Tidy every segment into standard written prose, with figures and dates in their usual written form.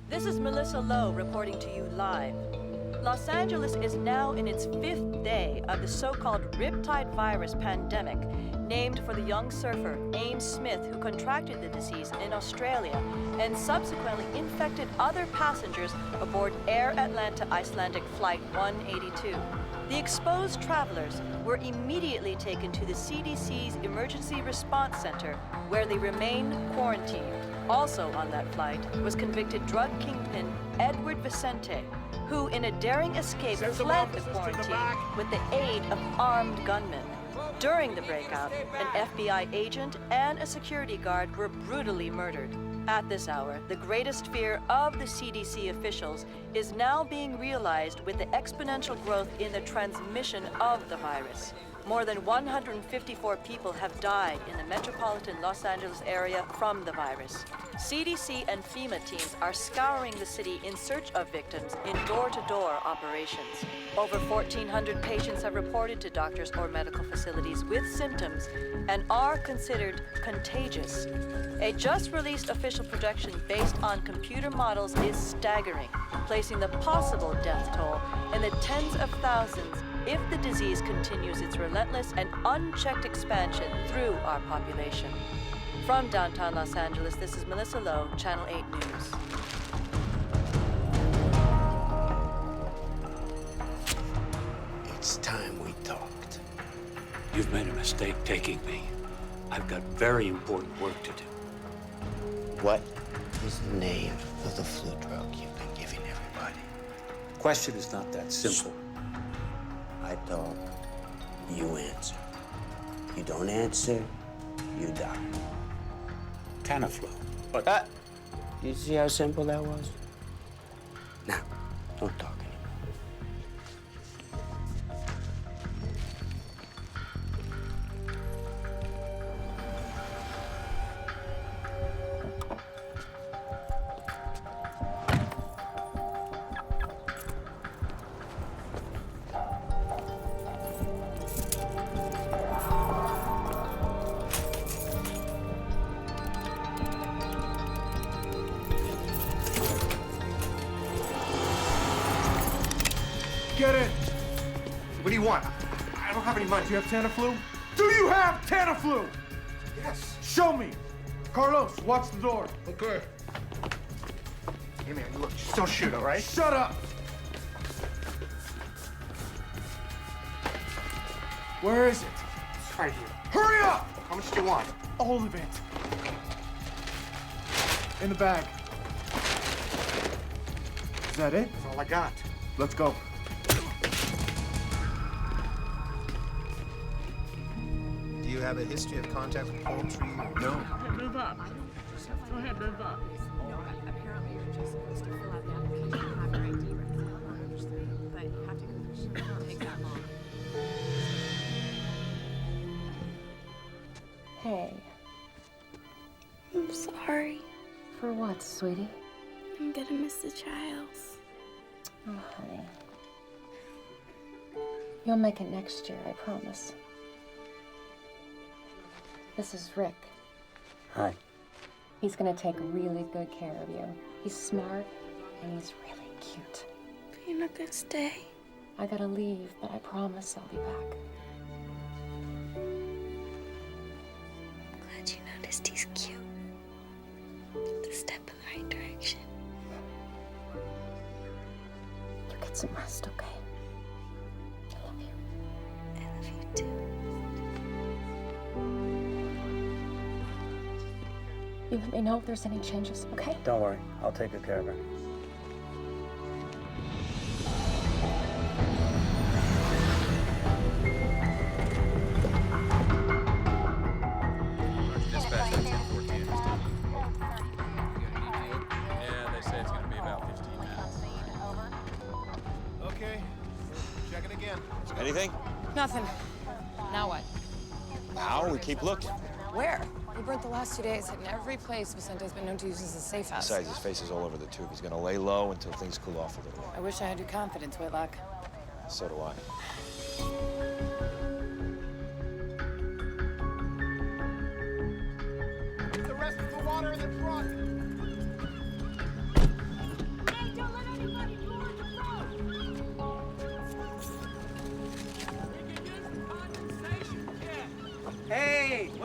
This is Melissa Lowe reporting to you live. Los Angeles is now in its 5th day of the so-called Riptide virus pandemic, named for the young surfer Ames Smith, who contracted the disease in Australia and subsequently infected other passengers aboard Air Atlanta Icelandic Flight 182. The exposed travelers were immediately taken to the CDC's Emergency Response Center, where they remain quarantined. Also on that flight was convicted drug kingpin Edward Vicente, who in a daring escape fled the quarantine with the aid of armed gunmen. During the breakout, an FBI agent and a security guard were brutally murdered. At this hour, the greatest fear of the CDC officials is now being realized with the exponential growth in the transmission of the virus. More than 154 people have died in the metropolitan Los Angeles area from the virus. CDC and FEMA teams are scouring the city in search of victims in door-to-door operations. Over 1,400 patients have reported to doctors or medical facilities with symptoms and are considered contagious. A just-released official projection based on computer models is staggering, placing the possible death toll in the tens of thousands if the disease continues its relentless and unchecked expansion through our population. From downtown Los Angeles, this is Melissa Lowe, Channel 8 News. It's time we talked. You've made a mistake taking me. I've got very important work to do. What is the name of the flu drug you've been giving everybody? The question is not that simple. I talk, you answer. You don't answer, you die. Canaflu, but... You see how simple that was? Now, don't talk anymore. Get in! What do you want? I don't have any money. Do you have Tamiflu? Do you have Tamiflu? Yes. Show me! Carlos, watch the door. Okay. Hey, man, look, just don't shoot, all right? Shut up! Where is it? It's right here. Hurry up! How much do you want? All of it. In the bag. Is that it? That's all I got. Let's go. Do you have a history of contact with poultry? No. Move up. Go ahead, move up. No, apparently you're just supposed to fill out the application and have your ID ready. I don't understand, but you have to go through. It won't take that long. Hey. I'm sorry. For what, sweetie? I'm gonna miss the trials. Oh, honey. You'll make it next year, I promise. This is Rick. Hi. He's gonna take really good care of you. He's smart, and he's really cute. But you're not gonna stay. I gotta leave, but I promise I'll be back. I'm glad you noticed he's cute. It's a step in the right direction. You get some rest, okay? I love you. I love you too. You let me know if there's any changes, okay? Don't worry, I'll take good care of her. Dispatch at 10:14. Yeah, they say it's going to be about 15 minutes. Okay, check it again. Anything? Nothing. Now what? Now we keep looking. Where? We burnt the last 2 days, hitting every place Vicente's been known to use as a safe house. Besides, his face is all over the tube. He's gonna lay low until things cool off a little. I wish I had your confidence, Whitlock. So do I. The rest of the water in the truck.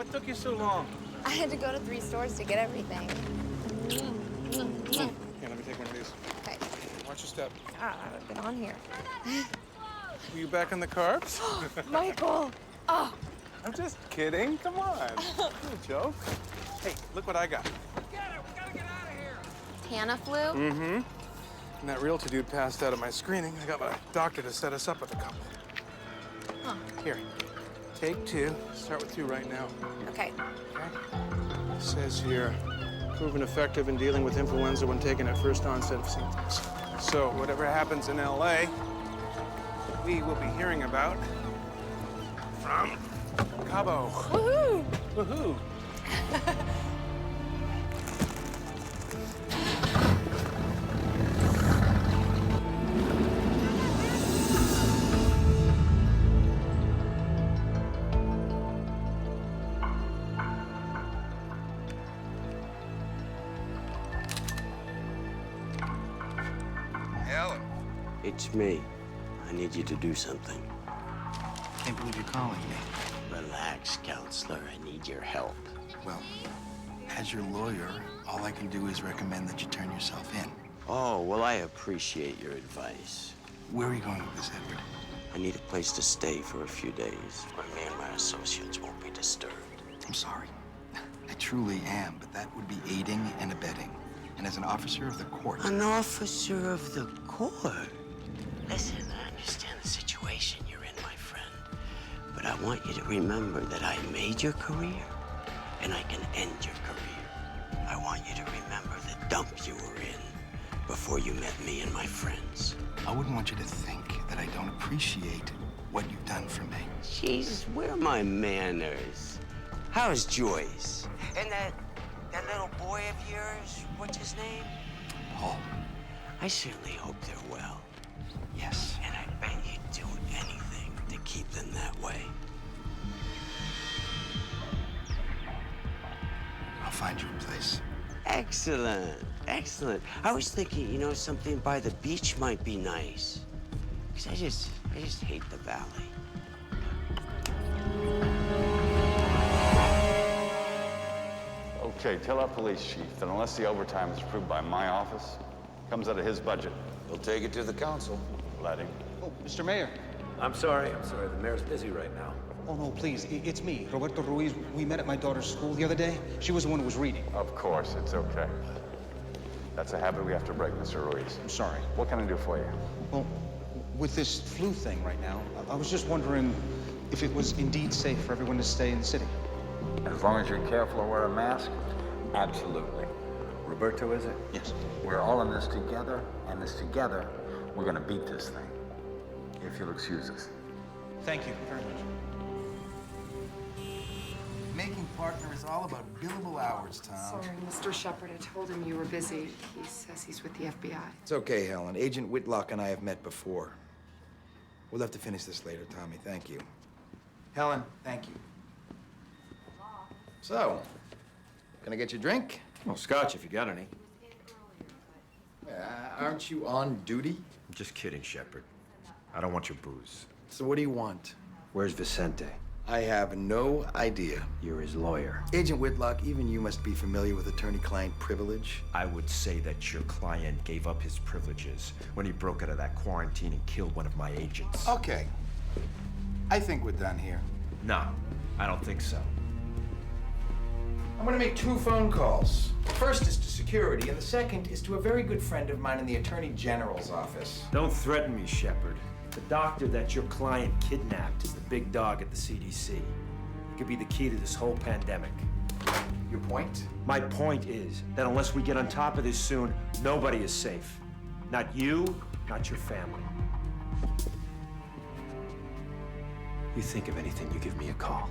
What took you so long? I had to go to 3 stores to get everything. Here, let me take one of these. Okay. Watch your step. I've been on here. Were you back on the carbs? Michael! Oh! I'm just kidding. Come on. No joke. Hey, look what I got. Tana flu? Mm-hmm. And that realtor dude passed out at my screening. I got my doctor to set us up with a couple. Huh. Here, take 2. Start with 2 right now. Okay. Okay? It says here, proven effective in dealing with influenza when taken at first onset of symptoms. So whatever happens in LA, we will be hearing about from Cabo. Woohoo! Woohoo! It's me. I need you to do something. Can't believe you're calling me. Relax, counselor. I need your help. Well, as your lawyer, all I can do is recommend that you turn yourself in. Oh, well, I appreciate your advice. Where are you going with this, Edward? I need a place to stay for a few days where me and my associates won't be disturbed. I'm sorry. I truly am, but that would be aiding and abetting. And as an officer of the court... An officer of the court? Listen, I understand the situation you're in, my friend. But I want you to remember that I made your career, and I can end your career. I want you to remember the dump you were in before you met me and my friends. I wouldn't want you to think that I don't appreciate what you've done for me. Jesus, where are my manners? How's Joyce? And that little boy of yours, what's his name? Paul. I certainly hope they're well. Yes. And I bet you'd do anything to keep them that way. I'll find you a place. Excellent, excellent. I was thinking, you know, something by the beach might be nice. Because I just hate the valley. Okay, tell our police chief that unless the overtime is approved by my office, comes out of his budget. He'll take it to the council. Let him. Oh, Mr. Mayor. I'm sorry. The mayor's busy right now. Oh, no, please. It's me, Roberto Ruiz. We met at my daughter's school the other day. She was the one who was reading. Of course, it's okay. That's a habit we have to break, Mr. Ruiz. I'm sorry. What can I do for you? Well, with this flu thing right now, I was just wondering if it was indeed safe for everyone to stay in the city. As long as you're careful and wear a mask, absolutely. Roberto, is it? Yes. We're all in this together, and this together, we're gonna beat this thing. If you'll excuse us. Thank you very much. Making partner is all about billable hours, Tom. Sorry, Mr. Shepard. I told him you were busy. He says he's with the FBI. It's okay, Helen. Agent Whitlock and I have met before. We'll have to finish this later, Tommy. Thank you. Helen, thank you. So, can I get you a drink? Well, scotch if you got any. Aren't you on duty? I'm just kidding, Shepard. I don't want your booze. So what do you want? Where's Vicente? I have no idea. You're his lawyer. Agent Whitlock, even you must be familiar with attorney-client privilege. I would say that your client gave up his privileges when he broke out of that quarantine and killed one of my agents. Okay. I think we're done here. No, I don't think so. I'm gonna make 2 phone calls. The first is to security, and the second is to a very good friend of mine in the Attorney General's office. Don't threaten me, Shepard. The doctor that your client kidnapped is the big dog at the CDC. He could be the key to this whole pandemic. Your point? My point is that unless we get on top of this soon, nobody is safe. Not you, not your family. You think of anything, you give me a call.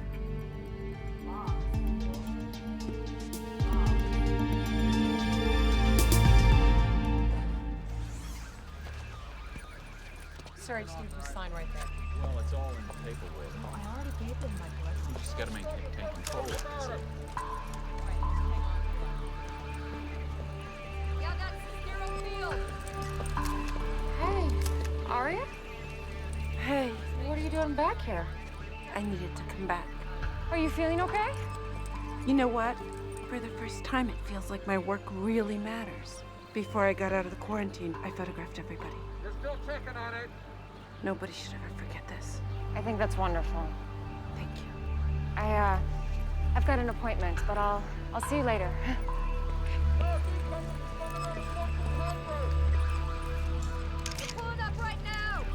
Sir, I just need you to sign right there. Well, it's all in the paperwork. I already gave them my blessing. You just gotta maintain control of it. That's it. Y'all got zero field. Hey, Aria? Hey, What are you doing back here? I needed to come back. Are you feeling okay? You know what? For the first time, it feels like my work really matters. Before I got out of the quarantine, I photographed everybody. You're still checking on it. Nobody should ever forget this. I think that's wonderful. Thank you. I've got an appointment, but I'll see you later. Pulling up right now.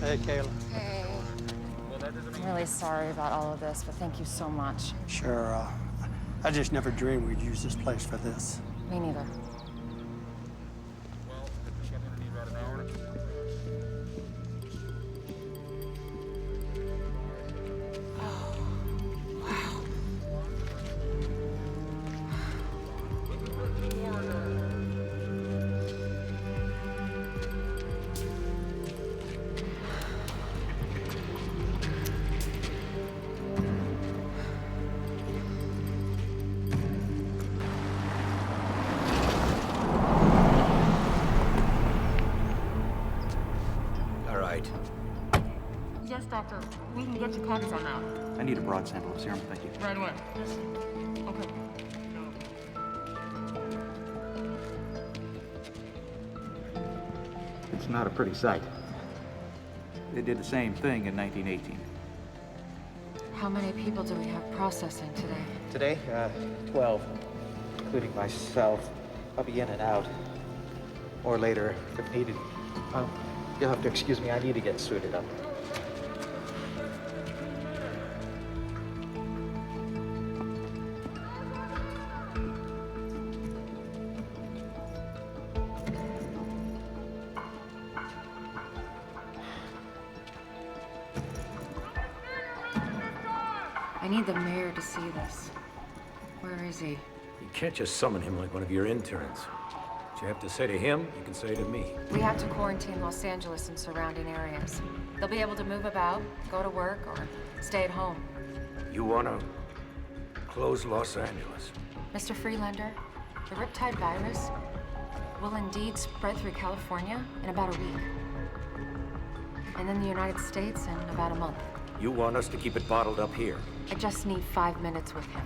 Hey, Kayla. Hey. I'm really sorry about all of this, but thank you so much. Sure, I just never dreamed we'd use this place for this. Me neither. Yes, doctor. We can get your copies on now. I need a broad sample of serum, thank you. Right away. Okay. It's not a pretty sight. They did the same thing in 1918. How many people do we have processing today? Today, 12, including myself. I'll be in and out. Or later, if needed. You'll have to excuse me, I need to get suited up. I need the mayor to see this. Where is he? You can't just summon him like one of your interns. What you have to say to him, you can say to me. We have to quarantine Los Angeles and surrounding areas. They'll be able to move about, go to work, or stay at home. You want to close Los Angeles? Mr. Freelander, the Riptide virus will indeed spread through California in about a week. And then the United States in about a month. You want us to keep it bottled up here? I just need 5 minutes with him.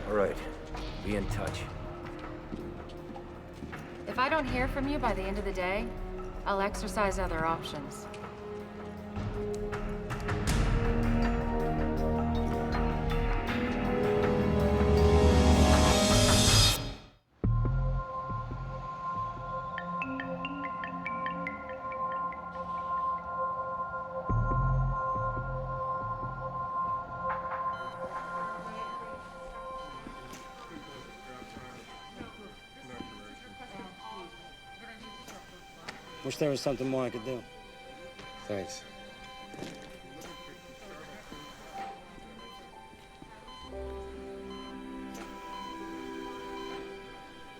All right, be in touch. If I don't hear from you by the end of the day, I'll exercise other options. Wish there was something more I could do. Thanks.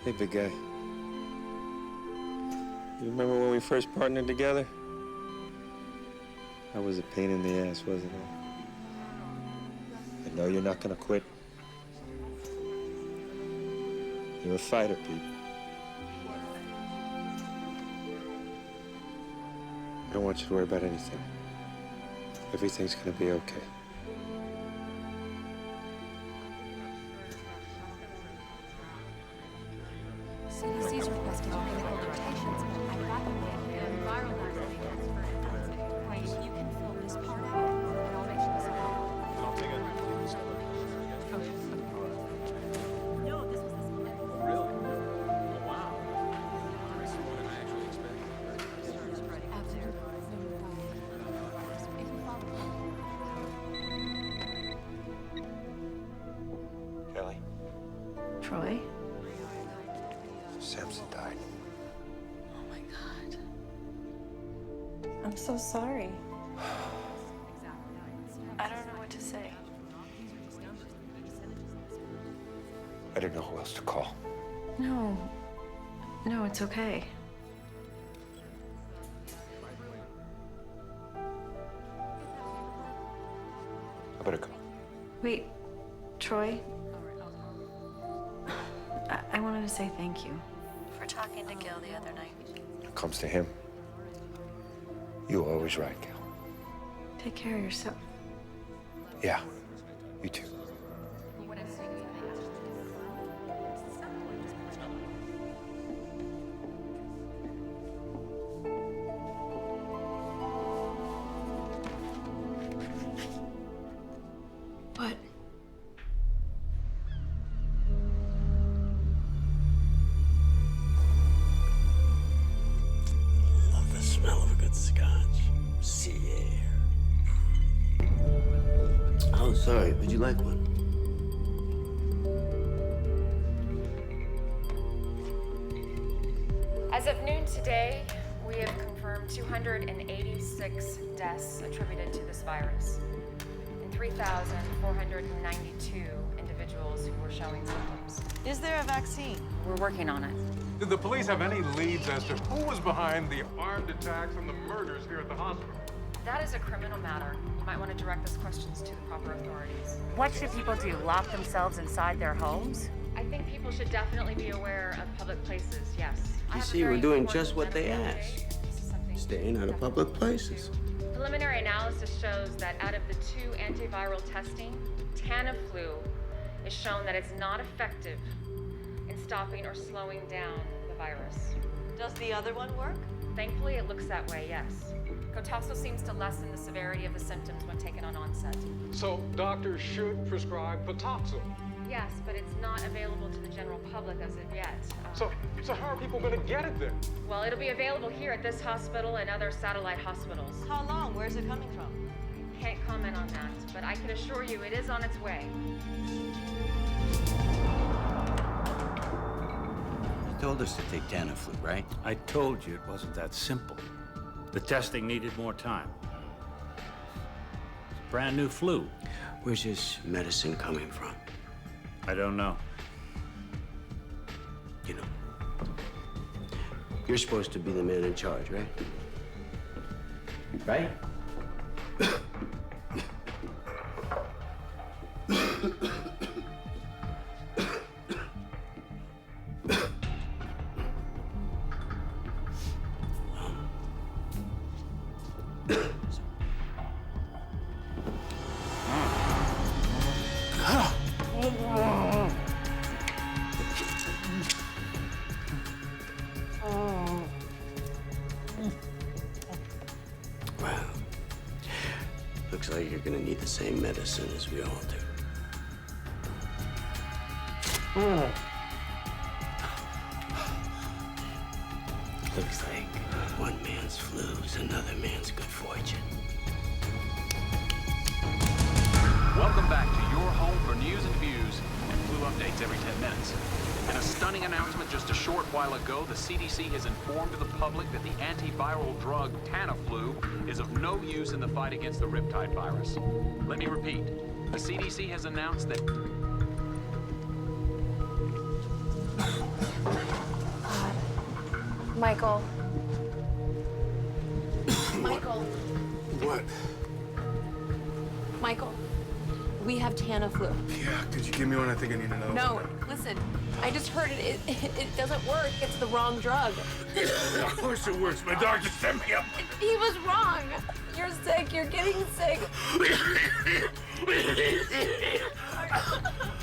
Hey, big guy. You remember when we first partnered together? I was a pain in the ass, wasn't I? I know you're not gonna quit. You're a fighter, Pete. I don't want you to worry about anything. Everything's gonna be okay. CDC's requesting clinical rotations. I got them in viral vaccine. Wait, you can fill this part out, and I'll make sure this I'll take it. No, this was this one. Really? Oh, wow. Nicer one than I actually expected. Troy? Samson died. Oh my God. I'm so sorry. I don't know what to say. I didn't know who else to call. No. No, it's okay. I better go. Wait, Troy? I wanted to say thank you for talking to Gil the other night. When it comes to him, you were always right, Gil. Take care of yourself. Yeah, you too. What? Love the smell of a good scotch. Sea air. Oh, sorry. Would you like one? As of noon today, we have confirmed 286 deaths attributed to this virus and 3,492 individuals who were showing symptoms. Is there a vaccine? We're working on it. Did the police have any leads as to who was behind the armed attacks and the murders here at the hospital? That is a criminal matter. You might want to direct those questions to the proper authorities. What should people do? Lock themselves inside their homes? I think people should definitely be aware of public places, yes. You see, we're doing just what they asked. Staying out of public places. Preliminary analysis shows that out of the 2 antiviral testing, Tamiflu is shown that it's not effective in stopping or slowing down the virus. Does the other one work? Thankfully, it looks that way, yes. Cotaxo seems to lessen the severity of the symptoms when taken on onset. So doctors should prescribe Cotaxo. Yes, but it's not available to the general public as of yet. So how are people going to get it then? Well, it'll be available here at this hospital and other satellite hospitals. How long? Where's it coming from? Can't comment on that, but I can assure you it is on its way. You told us to take Tamiflu, right? I told you it wasn't that simple. The testing needed more time. It's a brand new flu. Where's this medicine coming from? I don't know. You know, you're supposed to be the man in charge, right? Right? Looks like you're gonna need the same medicine as we all do. Looks like one man's flu's another man's good fortune. Welcome back to your home for news and views and flu updates every 10 minutes. In a stunning announcement just a short while ago, the CDC has informed the public that the antiviral drug Tamiflu is of no use in the fight against the riptide virus. Let me repeat. The CDC has announced that... Michael. Michael. What? Michael. We have Tamiflu. Yeah, could you give me one? I think I need to know. No, listen. I just heard it. It doesn't work. It's the wrong drug. Of course it works. My doctor sent me up. He was wrong. You're sick. You're getting sick.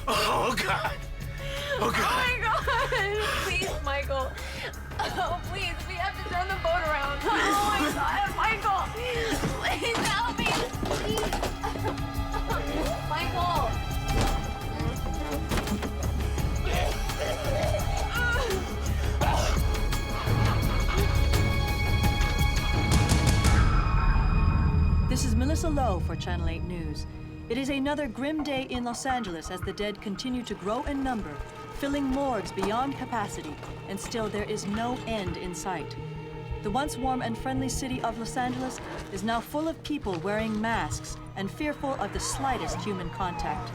Oh, God. Oh, God. Oh, my God. Please, Michael. Oh, please. We have to turn the boat around. Oh, my God. Michael. Please help me. Please. Michael. This is Melissa Lowe for Channel 8 News. It is another grim day in Los Angeles as the dead continue to grow in number filling morgues beyond capacity, and still there is no end in sight. The once warm and friendly city of Los Angeles is now full of people wearing masks and fearful of the slightest human contact.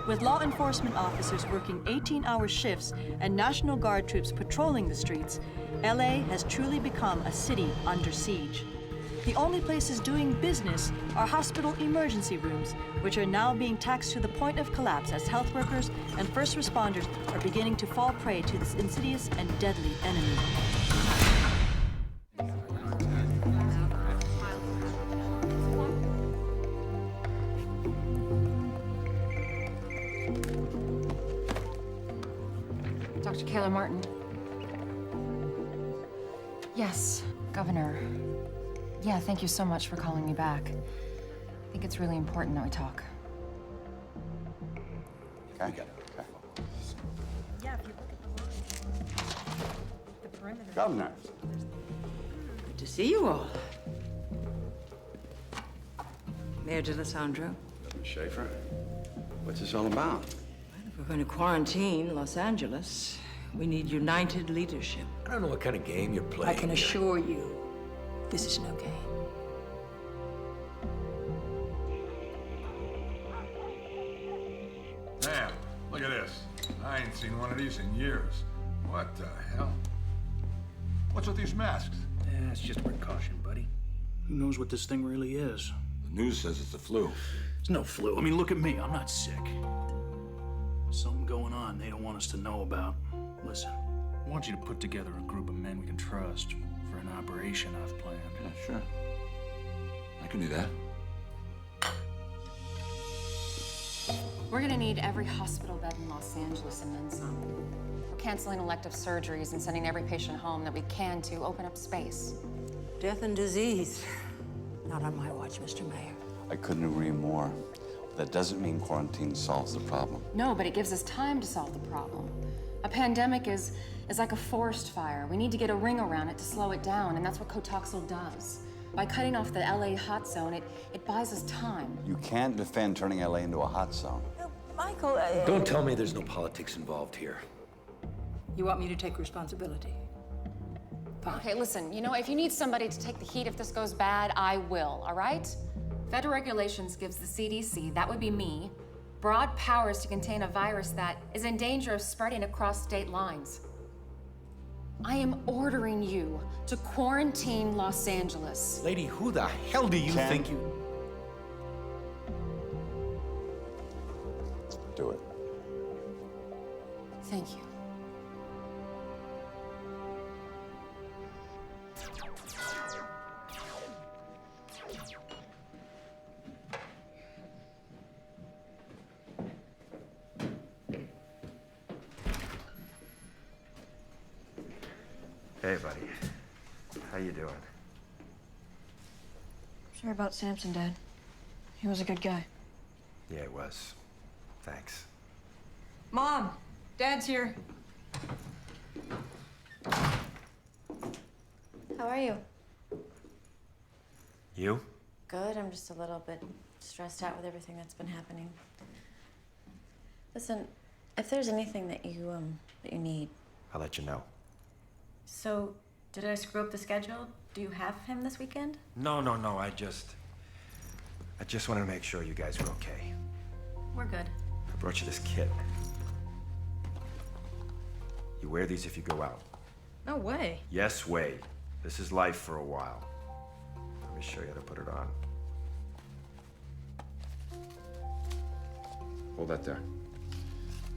With law enforcement officers working 18-hour shifts and National Guard troops patrolling the streets, LA has truly become a city under siege. The only places doing business are hospital emergency rooms, which are now being taxed to the point of collapse as health workers and first responders are beginning to fall prey to this insidious and deadly enemy. Dr. Kayla Martin. Yes, Governor. Yeah, thank you so much for calling me back. I think it's really important that we talk. Okay. Yeah, if you look at the perimeter. Governor. Good to see you all. Mayor D'Alessandro. Schaefer, what's this all about? If we're going to quarantine Los Angeles, we need united leadership. I don't know what kind of game you're playing. I can assure you, this is no game. Damn, look at this. I ain't seen one of these in years. What the hell? What's with these masks? Yeah, it's just a precaution, buddy. Who knows what this thing really is? The news says it's the flu. It's no flu. I mean, look at me. I'm not sick. Something going on they don't want us to know about. Listen, I want you to put together a group of men we can trust for an operation I've planned. Yeah, sure. I can do that. We're gonna need every hospital bed in Los Angeles and then some. We're canceling elective surgeries and sending every patient home that we can to open up space. Death and disease. Not on my watch, Mr. Mayor. I couldn't agree more. That doesn't mean quarantine solves the problem. No, but it gives us time to solve the problem. A pandemic is like a forest fire. We need to get a ring around it to slow it down, and that's what Cotoxil does. By cutting off the LA hot zone, it buys us time. You can't defend turning LA into a hot zone. Michael, Don't tell me there's no politics involved here. You want me to take responsibility? Fine. Okay, listen, you know, if you need somebody to take the heat if this goes bad, I will, all right? Federal regulations gives the CDC, that would be me, broad powers to contain a virus that is in danger of spreading across state lines. I am ordering you to quarantine Los Angeles. Lady, who the hell do you think you... Do it. Thank you. Hey, buddy. How you doing? Sorry about Samson, Dad. He was a good guy. Yeah, it was. Thanks. Mom! Dad's here. How are you? You? Good. I'm just a little bit stressed out with everything that's been happening. Listen, if there's anything that you need. I'll let you know. So, did I screw up the schedule? Do you have him this weekend? No. I just wanted to make sure you guys were okay. We're good. I brought you this kit. You wear these if you go out. No way. Yes, way. This is life for a while. Let me show you how to put it on. Hold that there.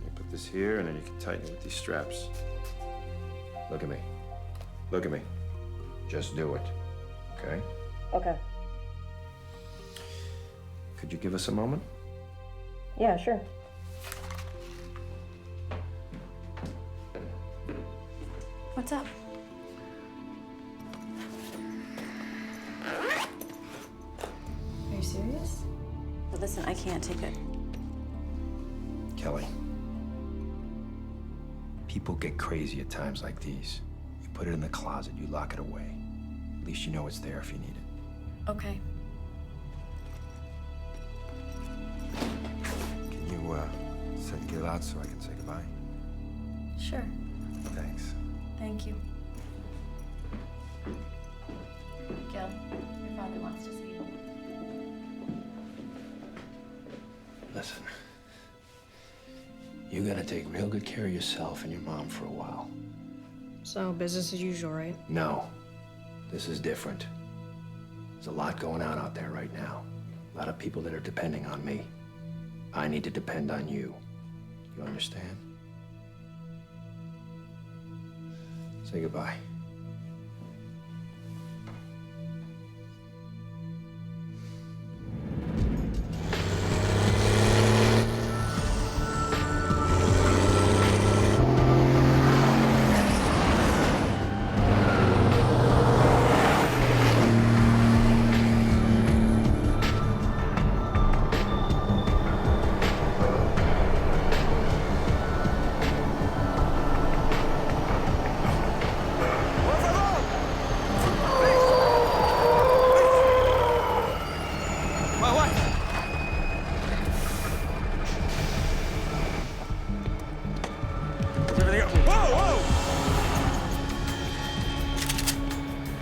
You put this here, and then you can tighten it with these straps. Look at me. Look at me. Just do it. Okay? Okay. Could you give us a moment? Yeah, sure. What's up? Are you serious? But listen, I can't take it. Kelly. People get crazy at times like these. You put it in the closet, you lock it away. At least you know it's there if you need it. Okay. Can you, get it out so I can say goodbye? Sure. Thanks. Thank you. Gil, your father wants to see you. Listen, you gotta take real good care of yourself and your mom for a while. So, business as usual, right? No, this is different. There's a lot going on out there right now. A lot of people that are depending on me. I need to depend on you. You understand? Say goodbye.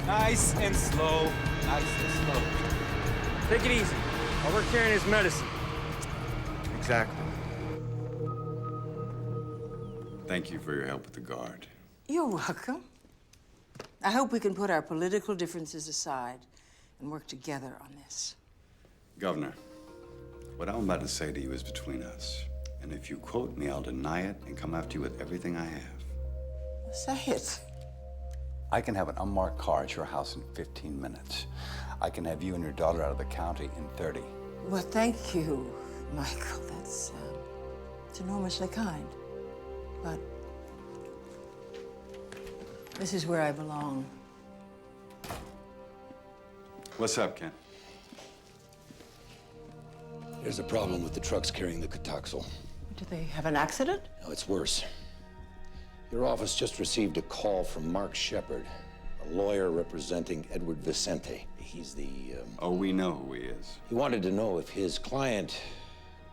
Nice and slow. Nice and slow. Take it easy. While we're carrying his medicine. Exactly. Thank you for your help with the guard. You're welcome. I hope we can put our political differences aside and work together on this. Governor, what I'm about to say to you is between us. And if you quote me, I'll deny it and come after you with everything I have. Say it. I can have an unmarked car at your house in 15 minutes. I can have you and your daughter out of the county in 30. Well, thank you, Michael. That's it's enormously kind. But this is where I belong. What's up, Ken? There's a problem with the trucks carrying the Cotoxal. Do they have an accident? No, it's worse. Your office just received a call from Mark Shepard, a lawyer representing Edward Vicente. He's the, Oh, we know who he is. He wanted to know if his client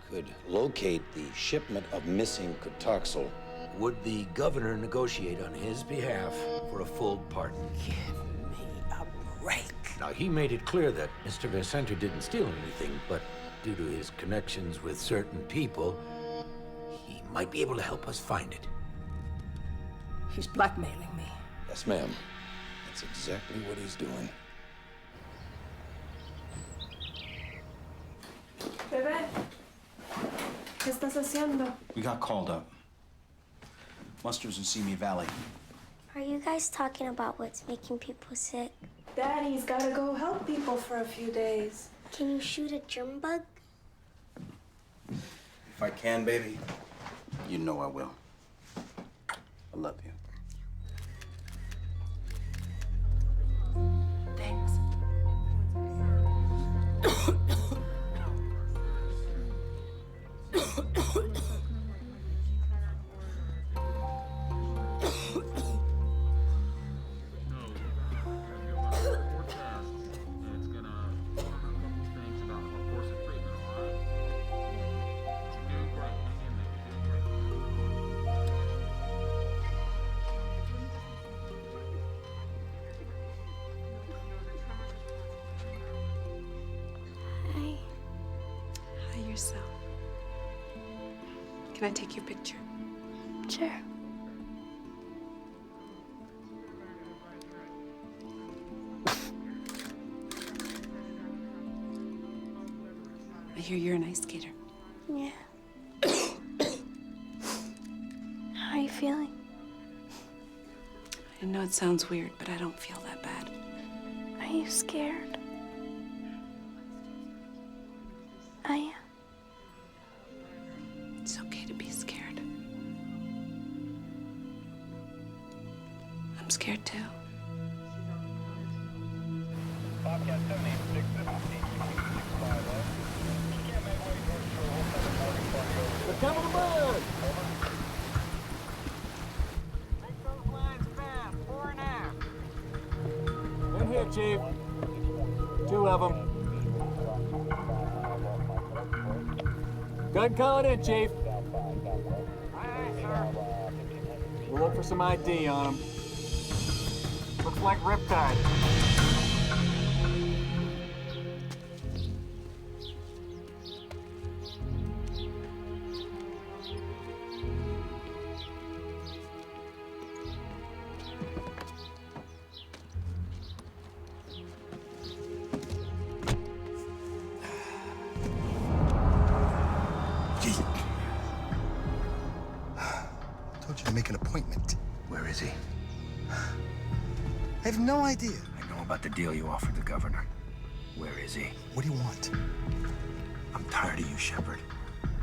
could locate the shipment of missing Cotoxal. Would the governor negotiate on his behalf for a full pardon? Give me a break. Now, he made it clear that Mr. Vicente didn't steal anything, but due to his connections with certain people, he might be able to help us find it. He's blackmailing me. Yes, ma'am. That's exactly what he's doing. Bebé, ¿qué estás haciendo? We got called up. Muster's in Simi Valley. Are you guys talking about what's making people sick? Daddy's gotta go help people for a few days. Can you shoot a germ bug? If I can, baby, you know I will. I love you. Thanks. Hi, yourself. Can I take your picture? Sure. I hear you're an ice skater. Yeah. How are you feeling? I know it sounds weird, but I don't feel that bad. Are you scared? I am. It's okay to be scared. I'm scared too. Bobcat 76, this is CQ650. Can't make way towards shore. We'll send a morning party over. They're coming to bird! Make those lines fast, 4 and a half. In here, Chief. 2 of them. Gun calling in, Chief. Aye, aye, sir. We'll look for some ID on him. Looks like Riptide. Told you to make an appointment. Where is he? I have no idea. I know about the deal you offered the governor. Where is he? What do you want? I'm tired of you, Shepard.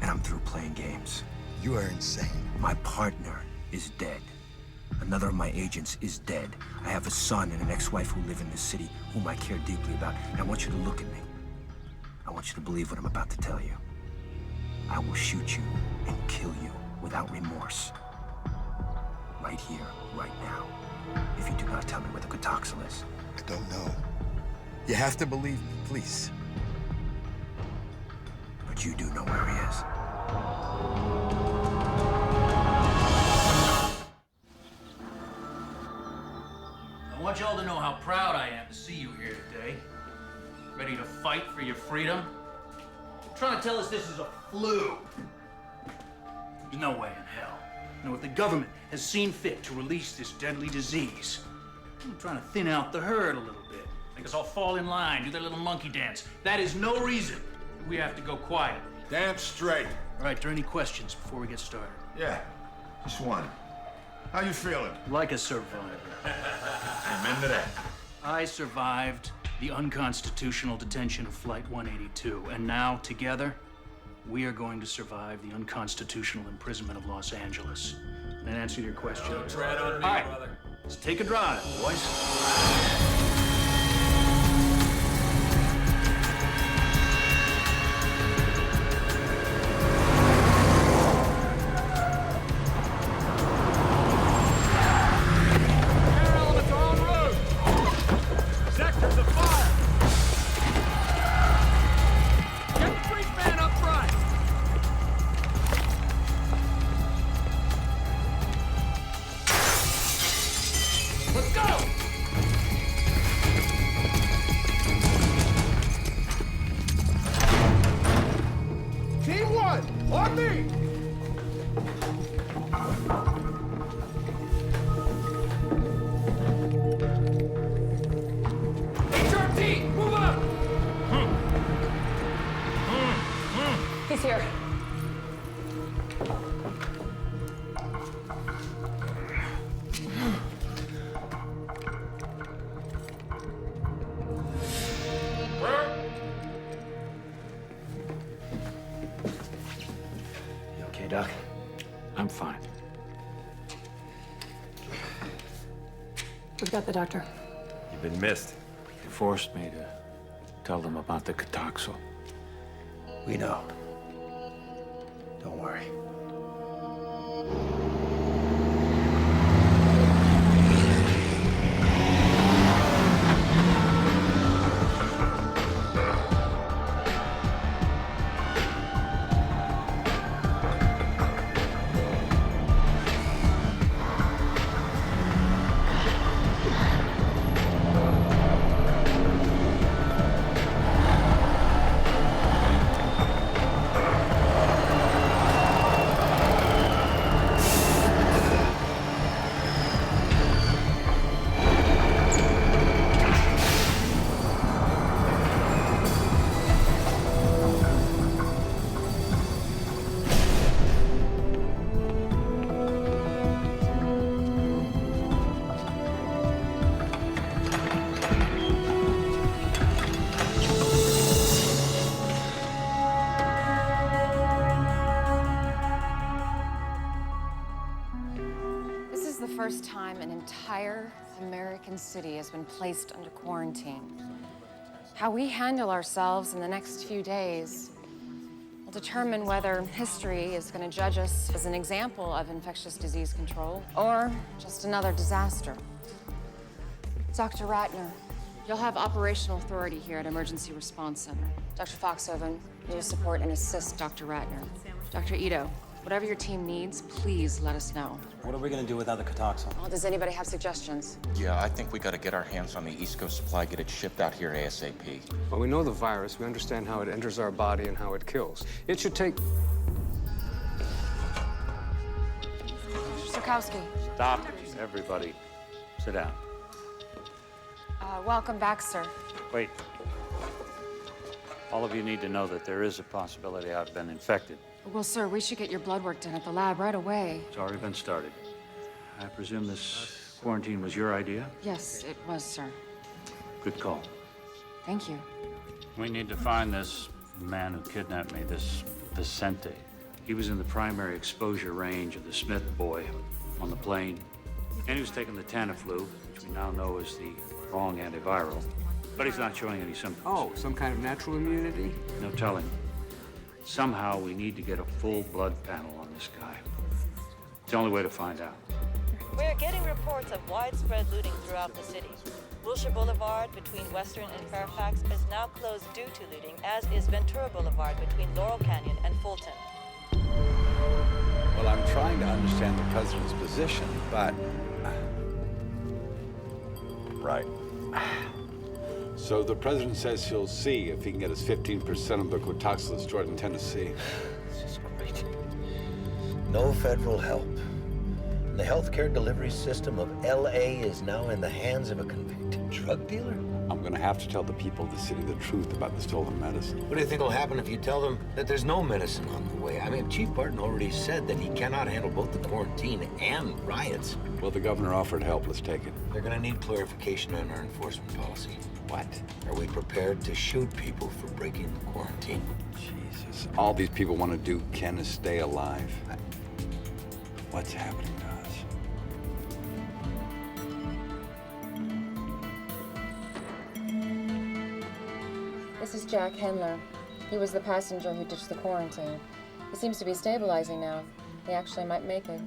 And I'm through playing games. You are insane. My partner is dead. Another of my agents is dead. I have a son and an ex-wife who live in this city whom I care deeply about. And I want you to look at me. I want you to believe what I'm about to tell you. I will shoot you and kill you without remorse. Right here, right now. If you do not tell me where the Kotoxal is. I don't know. You have to believe me, please. But you do know where he is. I want y'all to know how proud I am to see you here today. Ready to fight for your freedom? You're trying to tell us this is a flu. There's no way in hell. You know, if the government has seen fit to release this deadly disease, I'm trying to thin out the herd a little bit. Make us all fall in line, do their little monkey dance. That is no reason we have to go quiet. Damn straight. All right, are there any questions before we get started? Yeah, just one. How you feeling? Like a survivor. Amen to that. I survived the unconstitutional detention of Flight 182, and now, together, we are going to survive the unconstitutional imprisonment of Los Angeles. And that answer your question? Tread on me, all right, brother. let's take a drive, boys. He's here. You okay, Doc? I'm fine. We've got the doctor. You've been missed. They forced me to tell them about the Kotoxal. We know. Don't worry. First time an entire American city has been placed under quarantine. How we handle ourselves in the next few days will determine whether history is going to judge us as an example of infectious disease control or just another disaster. Dr. Ratner, you'll have operational authority here at Emergency Response Center. Dr. Foxhoven, you'll support and assist Dr. Ratner. Dr. Ito, Whatever your team needs, please let us know. What are we gonna do without the Cotoxel? Well, does anybody have suggestions? Yeah, I think we gotta get our hands on the East Coast supply, get it shipped out here ASAP. Well, we know the virus. We understand how it enters our body and how it kills. It should take... Sirkowski. Stop, everybody. Sit down. Welcome back, sir. Wait. All of you need to know that there is a possibility I've been infected. Well, sir, we should get your blood work done at the lab right away. It's already been started. I presume this quarantine was your idea? Yes, it was, sir. Good call. Thank you. We need to find this man who kidnapped me, this Vicente. He was in the primary exposure range of the Smith boy on the plane. And he was taking the Tamiflu, which we now know is the wrong antiviral. But he's not showing any symptoms. Oh, some kind of natural immunity? No telling. Somehow we need to get a full blood panel on this guy. It's the only way to find out. We're getting reports of widespread looting throughout the city. Wilshire Boulevard between Western and Fairfax is now closed due to looting, as is Ventura Boulevard between Laurel Canyon and Fulton. Well, I'm trying to understand the president's position, but... Right. So the president says he'll see if he can get us 15% of the Cotoxel stored in Tennessee. This is great. No federal help. The healthcare delivery system of L.A. is now in the hands of a convicted drug dealer? I'm gonna have to tell the people of the city the truth about the stolen medicine. What do you think will happen if you tell them that there's no medicine on the way? I mean, Chief Barton already said that he cannot handle both the quarantine and riots. Well, the governor offered help. Let's take it. They're gonna need clarification on our enforcement policy. What? Are we prepared to shoot people for breaking the quarantine? Jesus. All these people want to do, Ken, is stay alive. What's happening to us? This is Jack Hendler. He was the passenger who ditched the quarantine. He seems to be stabilizing now. He actually might make it.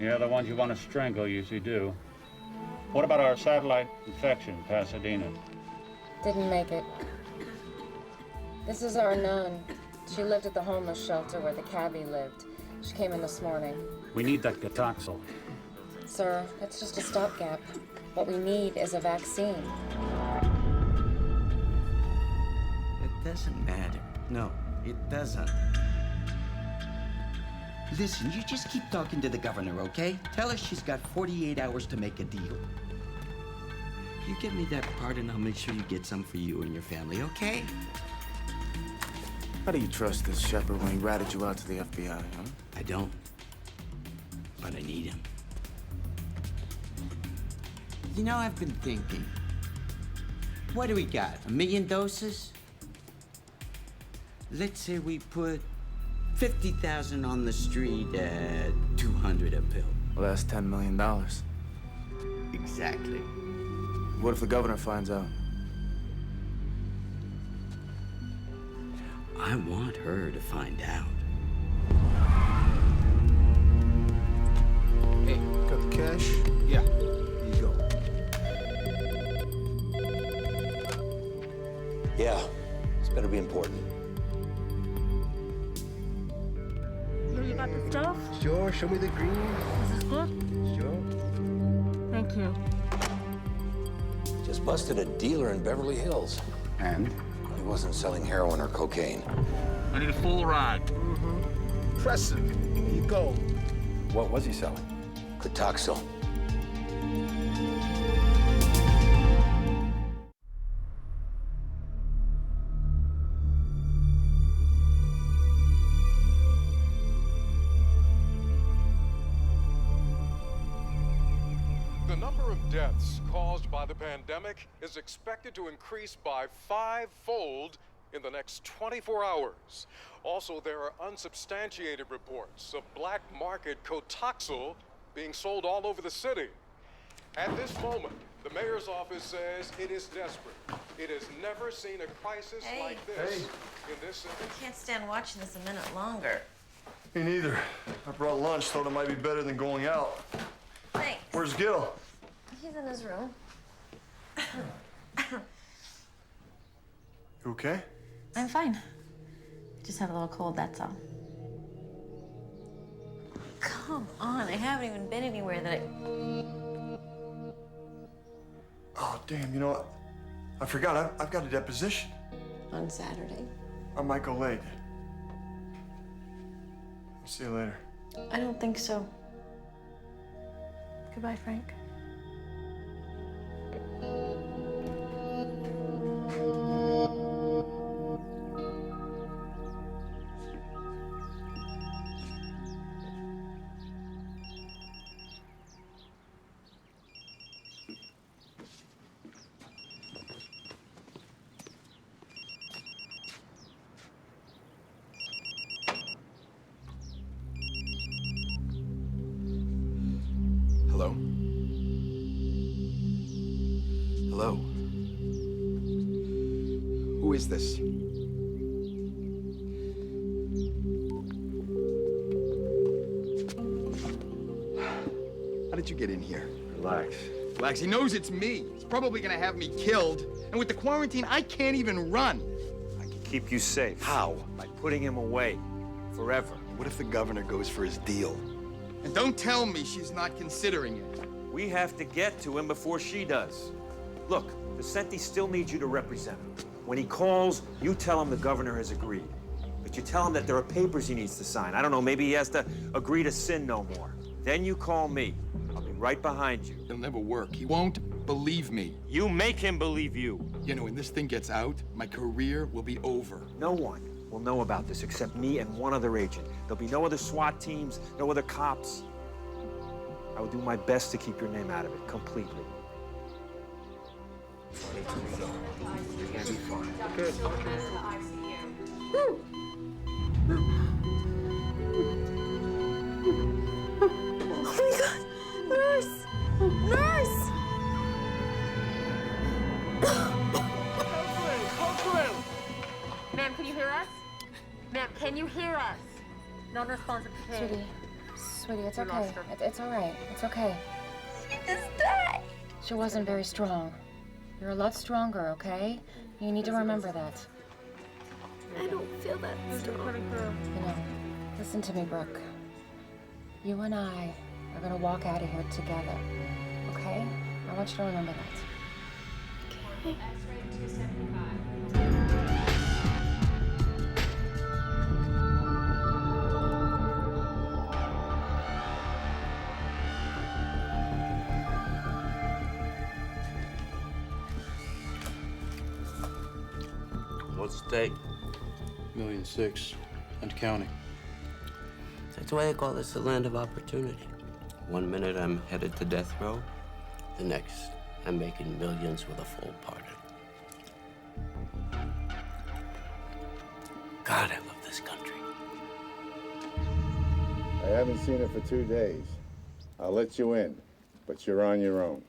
Yeah, the ones you want to strangle usually do. What about our satellite infection, Pasadena? Didn't make it. This is our nun. She lived at the homeless shelter where the cabbie lived. She came in this morning. We need that Cotoxel. Sir, that's just a stopgap. What we need is a vaccine. It doesn't matter. No, it doesn't. Listen, you just keep talking to the governor, okay? Tell her she's got 48 hours to make a deal. You give me that part and I'll make sure you get some for you and your family, okay? How do you trust this shepherd when he ratted you out to the FBI, huh? I don't. But I need him. You know, I've been thinking. What do we got? 1 million doses? Let's say we put 50,000 on the street at 200 a pill. Well, that's $10 million. Exactly. What if the governor finds out? I want her to find out. Hey, got the cash? Yeah. Here you go. Yeah, this better be important. You got the stuff? Sure, show me the green. Is this good? Sure. Thank you. Just busted a dealer in Beverly Hills. And? He wasn't selling heroin or cocaine. I need a full ride. Impressive. Here you go. What was he selling? Cotoxel. The number of deaths caused by the pandemic is expected to increase by 5-fold in the next 24 hours. Also, there are unsubstantiated reports of black market Cotoxel being sold all over the city. At this moment, the mayor's office says it is desperate. It has never seen a crisis like this in this city. I can't stand watching this a minute longer. Me neither. I brought lunch, thought it might be better than going out. Thanks. Where's Gil? He's in his room. You okay? I'm fine. Just have a little cold, that's all. I haven't even been anywhere that I... Oh, damn, you know what? I forgot, I've got a deposition. On Saturday? I might go late. I'll see you later. I don't think so. Goodbye, Frank. Hello? Hello? Who is this? How did you get in here? Relax. Relax, he knows it's me. He's probably gonna have me killed. And with the quarantine, I can't even run. I can keep you safe. How? By putting him away. Forever. What if the governor goes for his deal? And don't tell me she's not considering it. We have to get to him before she does. Look, Vicente still needs you to represent him. When he calls, you tell him the governor has agreed. But you tell him that there are papers he needs to sign. I don't know, maybe he has to agree to sin no more. Then you call me. I'll be right behind you. It'll never work. He won't believe me. You make him believe you. You know, when this thing gets out, my career will be over. No one will know about this except me and one other agent. There'll be no other SWAT teams, no other cops. I will do my best to keep your name out of it completely. You're gonna be fine. Good. Oh my God! Nurse! Nurse! Ma'am, can you hear us? Ma'am, can you hear us? Non-responsive to pain. Sweetie, it's okay. It's all right. It's okay. She just died! She wasn't very strong. You're a lot stronger, okay? You need to remember that. I don't feel that strong. You know, listen to me, Brooke. You and I are gonna walk out of here together, okay? I want you to remember that. Okay. What's the stake? $1.6 million and counting. That's why they call this the land of opportunity. One minute I'm headed to death row, the next I'm making millions with a full pardon. God, I love this country. I haven't seen her for 2 days. I'll let you in, but you're on your own.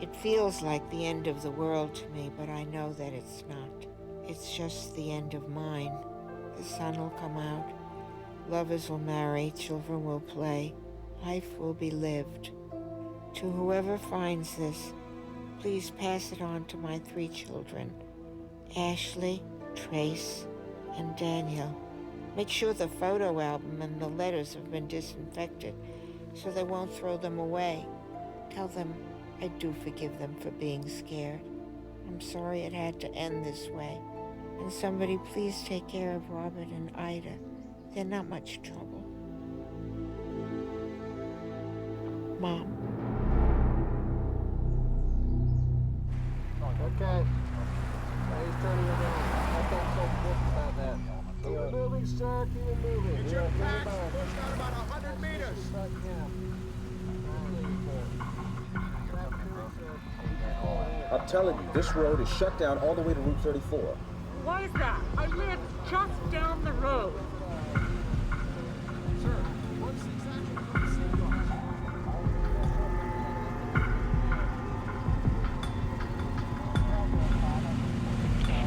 It feels like the end of the world to me, but I know that it's not. It's just the end of mine. The sun will come out, lovers will marry, children will play, life will be lived. To whoever finds this, please pass it on to my 3 children, Ashley, Trace, and Daniel. Make sure the photo album and the letters have been disinfected so they won't throw them away. Tell them I do forgive them for being scared. I'm sorry it had to end this way. And somebody please take care of Robert and Ida. They're not much trouble. Mom. Okay. Now he's turning around. I thought so quick about that. Keep it moving, sir. Keep it moving. Get your packs. Push out about 100 I'm telling you, this road is shut down all the way to Route 34. Why is that? I live just down the road.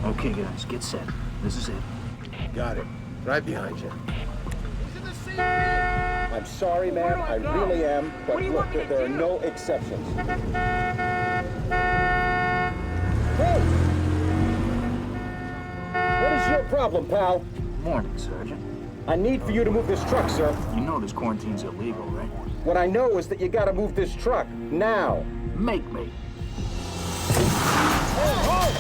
Okay, guys, get set. This is it. Got it. Right behind you. I'm sorry, man. I really am. But look, there are no exceptions. Hey! What is your problem, pal? Morning, Sergeant. I need for you to move this truck, sir. You know this quarantine's illegal, right? What I know is that you gotta move this truck. Now. Make me. Oh!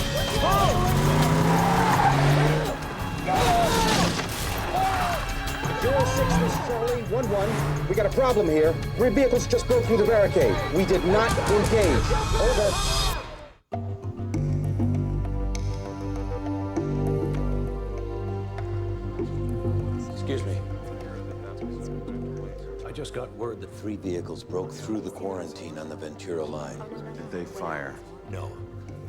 06, this is Charlie, 1-1. We got a problem here. 3 vehicles just broke through the barricade. We did not engage. Over. Excuse me. I just got word that 3 vehicles broke through the quarantine on the Ventura line. Did they fire? No.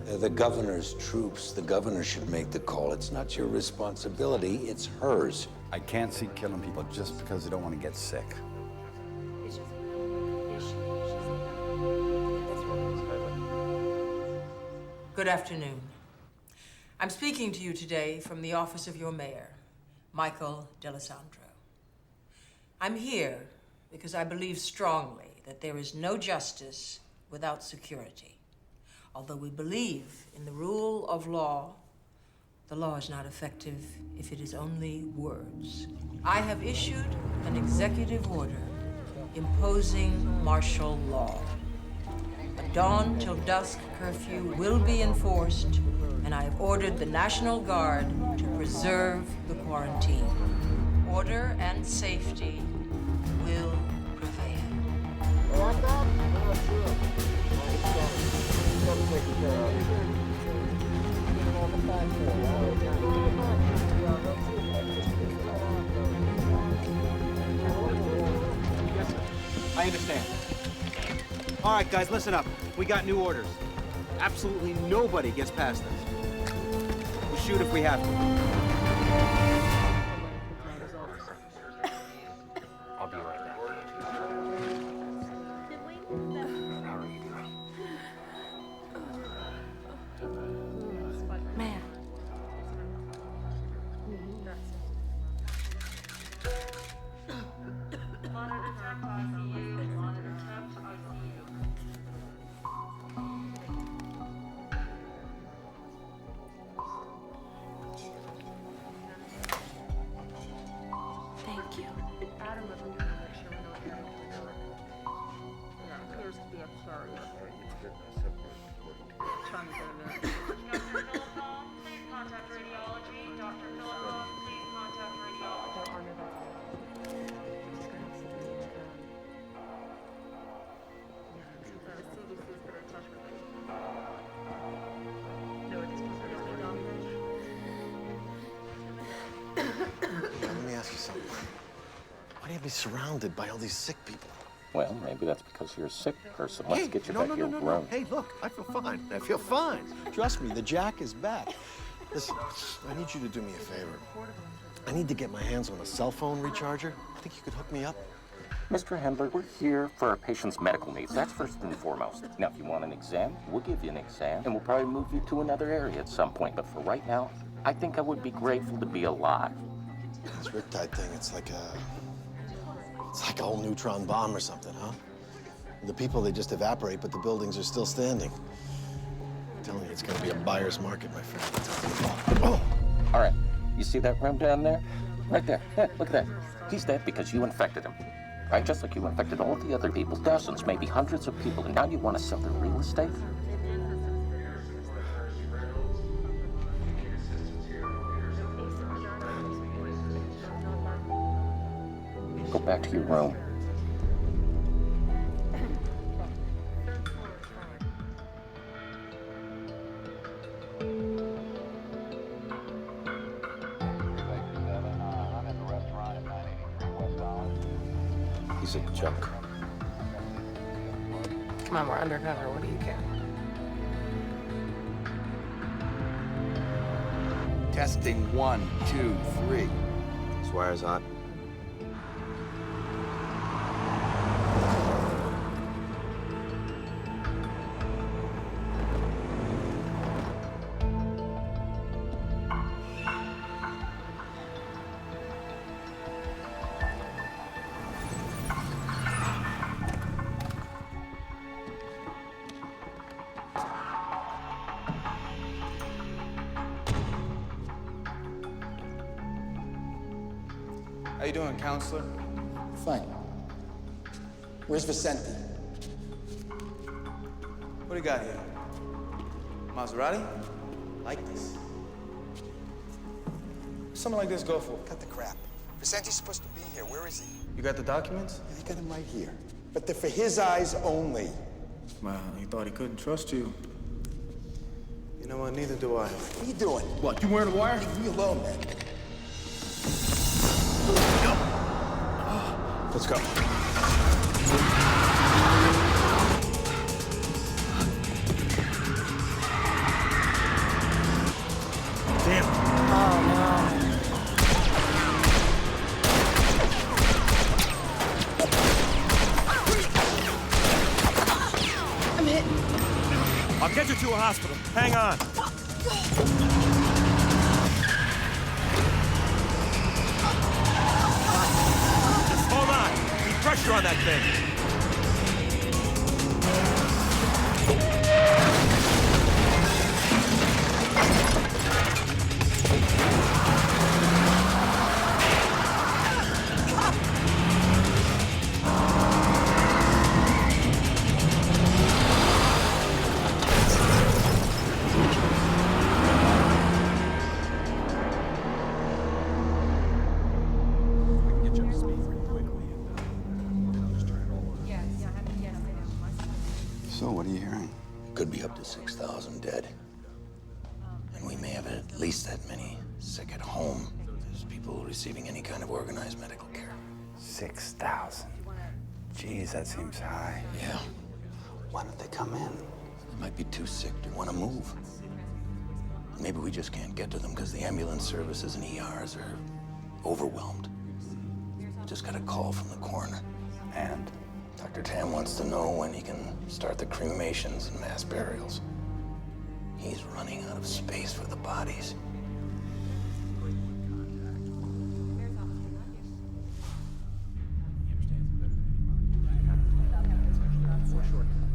They're the governor's troops. The governor should make the call. It's not your responsibility, it's hers. I can't see killing people just because they don't want to get sick. Good afternoon. I'm speaking to you today from the office of your mayor, Michael D'Alessandro. I'm here because I believe strongly that there is no justice without security. Although we believe in the rule of law, the law is not effective if it is only words. I have issued an executive order imposing martial law. A dawn till dusk curfew will be enforced, and I have ordered the National Guard to preserve the quarantine. Order and safety will prevail. I understand. All right, guys, listen up. We got new orders. Absolutely nobody gets past us. We'll shoot if we have to. I'll be right back. Man. Thank you. Let me ask you something. Why do you have me surrounded by all these sick people? Well, maybe that's because you're a sick person. Let's get you back to your room. Hey, look, I feel fine. I feel fine. Trust me, the Jack is back. Listen, I need you to do me a favor. I need to get my hands on a cell phone recharger. Think you could hook me up? Mr. Handler, we're here for our patient's medical needs. That's first and foremost. Now, if you want an exam, we'll give you an exam, and we'll probably move you to another area at some point. But for right now, I think I would be grateful to be alive. This riptide thing, it's like a whole neutron bomb or something, huh? The people, they just evaporate, but the buildings are still standing. I'm telling you, it's gonna be a buyer's market, my friend. Oh! All right, you see that room down there? Right there. Yeah, look at that. He's dead because you infected him. Right? Just like you infected all the other people, dozens, maybe hundreds of people, and now you want to sell their real estate? Go back to your room. Piece of junk. Come on, we're undercover. What do you care? Testing 1, 2, 3. This wire's hot. How you doing, counselor? Fine. Where's Vicente? What do you got here? Maserati? Like this. What's something like this go for? Cut the crap. Vicente's supposed to be here. Where is he? You got the documents? Yeah, I got him right here. But they're for his eyes only. Well, he thought he couldn't trust you. You know what? Neither do I. What are you doing? What, you wearing a wire? Leave me alone, man. Let's go. Damn. Oh, no. I'm hit. I'll get you to a hospital. Hang on. Just hold on. Keep pressure on that thing. So, what are you hearing? Could be up to 6,000 dead. And we may have at least that many sick at home. There's people receiving any kind of organized medical care. 6,000. Jeez, that seems high. Yeah. Why don't they come in? They might be too sick to want to move. Maybe we just can't get to them because the ambulance services and ERs are overwhelmed. Just got a call from the coroner. And? Dr. Tam wants to know when he can start the cremations and mass burials. He's running out of space for the bodies.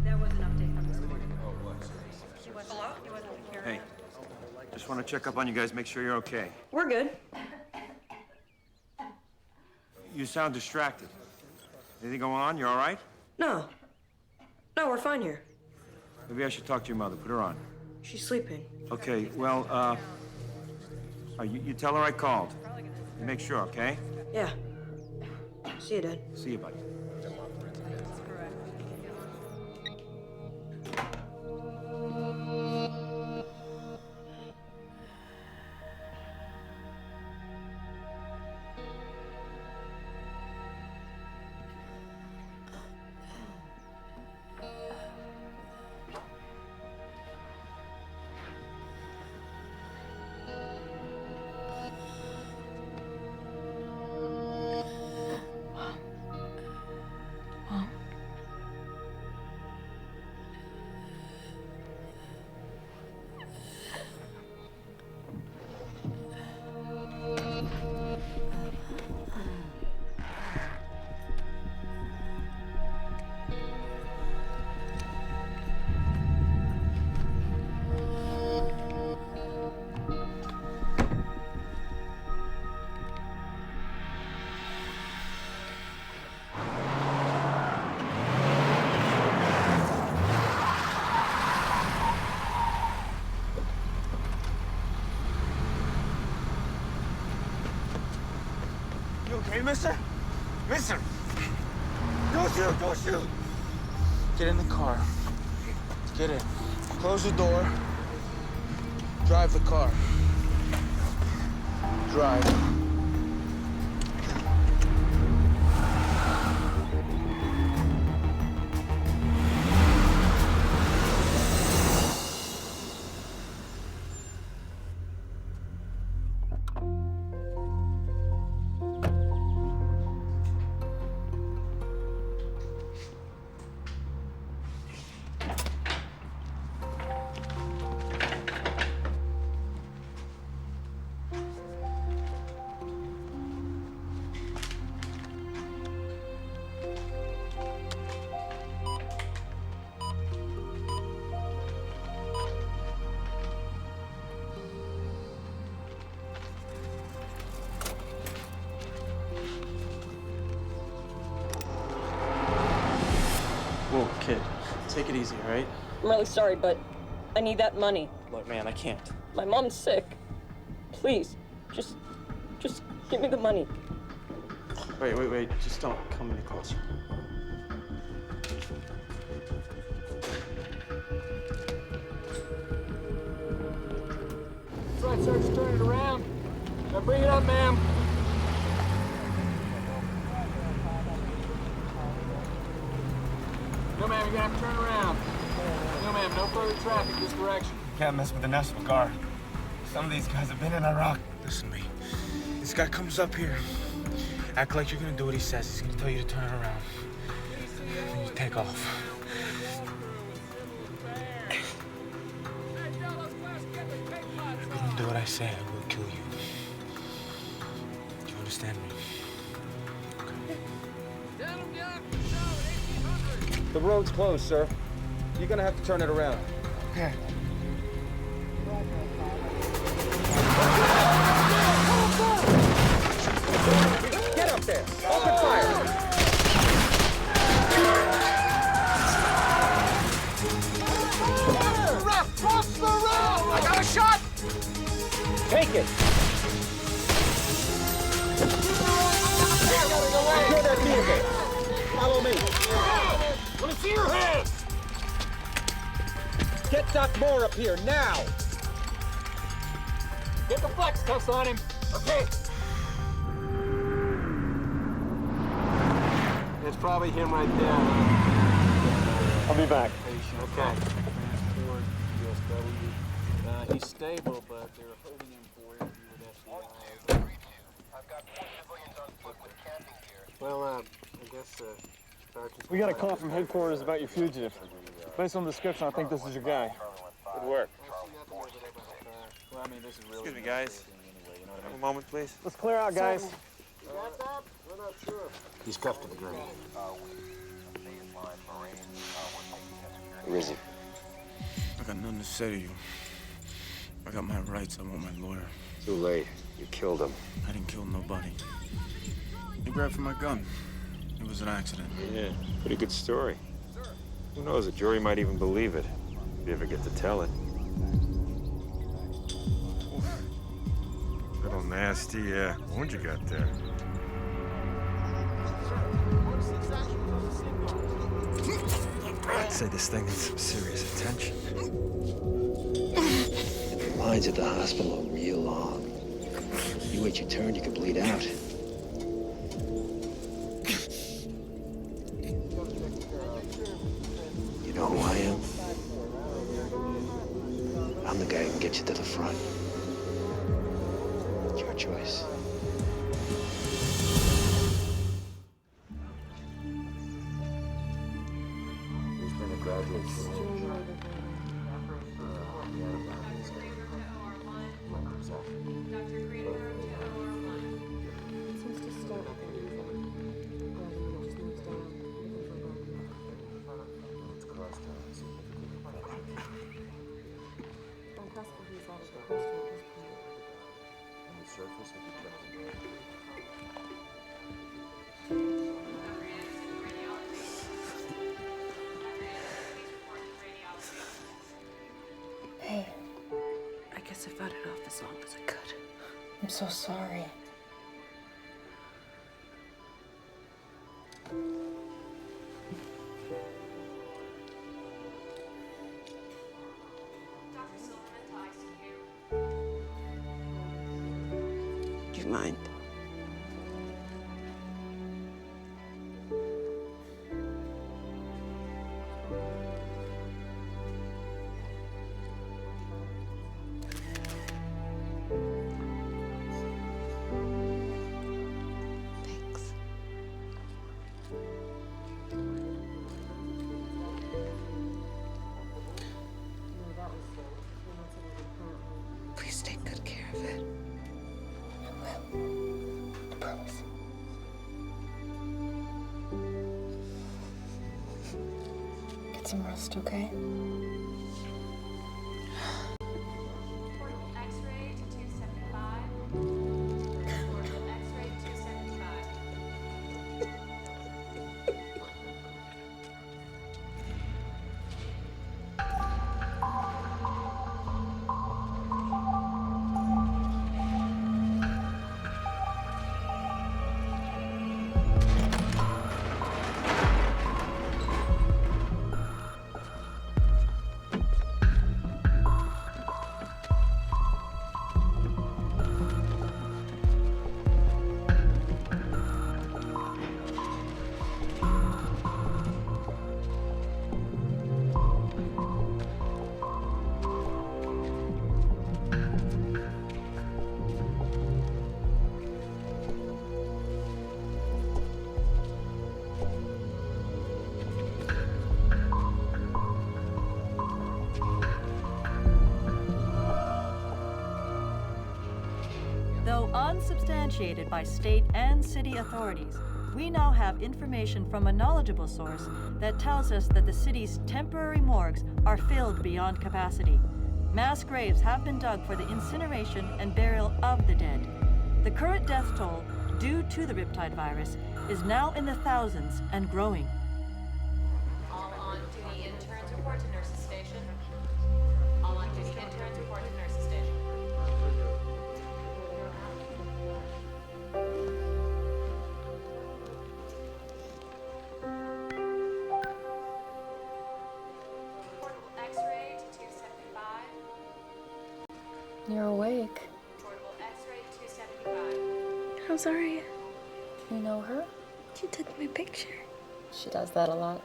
That was an update from this morning. Hey, just want to check up on you guys, make sure you're okay. We're good. You sound distracted. Anything going on? You all right? No. No, we're fine here. Maybe I should talk to your mother. Put her on. She's sleeping. Okay, well, you tell her I called. You make sure, okay? Yeah. See you, Dad. See you, buddy. Hey, mister? Mister! Don't shoot! Don't shoot! Get in the car. Get in. Close the door. Drive the car. Drive. kid. Take it easy, all right? I'm really sorry, but I need that money. Look, man, I can't. My mom's sick. Please, just give me the money. Wait. Just don't come any closer. Right, Sergeant, turn it around. Now bring it up, ma'am. No, ma'am, you're gonna have to turn around. No, ma'am, no further traffic this direction. You can't mess with the National Guard. Some of these guys have been in Iraq. Listen to me. This guy comes up here. Act like you're gonna do what he says. He's gonna tell you to turn around. Then you take off. If you don't do what I say, I will kill you. Do you understand me? The road's closed, sir. You're gonna have to turn it around. Okay. Get up there! Open fire! Cross the road! I got a shot! Take it! Secure that vehicle! Follow me! Let me see your hands! Get Doc Moore up here, now! Get the flex cuffs on him. Okay. It's probably him right there. I'll be back. Okay. He's stable, but they're holding him for interview with FBI. Well, I guess, Sergeant... We got a call from headquarters about your fugitive. Based on the description, I think this is your guy. Good work. Well, I mean, this is really... Excuse me, guys. Have a moment, please. Let's clear out, guys. You got that? We're not sure. He's cuffed to the ground. Where is he? I got nothing to say to you. I got my rights. I want my lawyer. Too late. You killed him. I didn't kill nobody. He grabbed for my gun. It was an accident. Yeah, pretty good story. Who knows, a jury might even believe it, if you ever get to tell it. Little nasty wound you got there. I'd say this thing needs some serious attention. The lines at the hospital are real long. You wait your turn, you could bleed out. You know who I am? I'm the guy who can get you to the front. It's your choice. He's been a graduate Hey, I guess I fought it off as long as I could. I'm so sorry. Do you mind? Please take good care of it. I will. I promise. Get some rest, okay? X-ray to 275. X-ray 275. substantiated by state and city authorities, we now have information from a knowledgeable source that tells us that the city's temporary morgues are filled beyond capacity. Mass graves have been dug for the incineration and burial of the dead. The current death toll due to the riptide virus is now in the thousands and growing. All on duty interns report to nurses station. All on duty interns report to nurses station. Portable X-ray to 275. You're awake. Portable X-ray to 275. How's Aria? You know her? She took my picture. She does that a lot.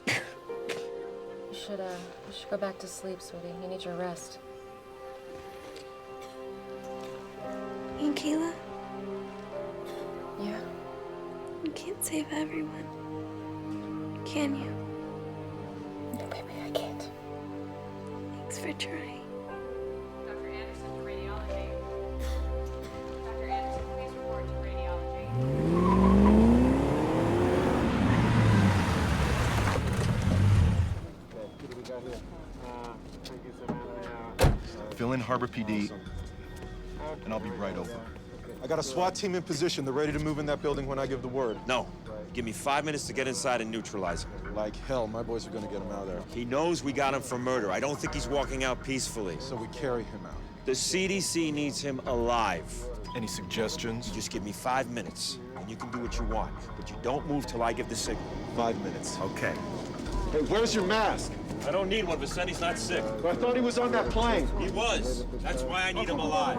You should go back to sleep, sweetie. You need your rest. And Kayla? Yeah. You can't save everyone. Can you? No, baby, I can't. Thanks for trying. Dr. Anderson to radiology. Dr. Anderson, please report to radiology. Fill in Harbor PD, and I'll be right over. I got a SWAT team in position. They're ready to move in that building when I give the word. No. Give me 5 minutes to get inside and neutralize him. Like hell, my boys are gonna get him out of there. He knows we got him for murder. I don't think he's walking out peacefully. So we carry him out. The CDC needs him alive. Any suggestions? You just give me 5 minutes, and you can do what you want. But you don't move till I give the signal. 5 minutes. Okay. Hey, where's your mask? I don't need one. Vicenti's not sick. I thought he was on that plane. He was. That's why I need him alive.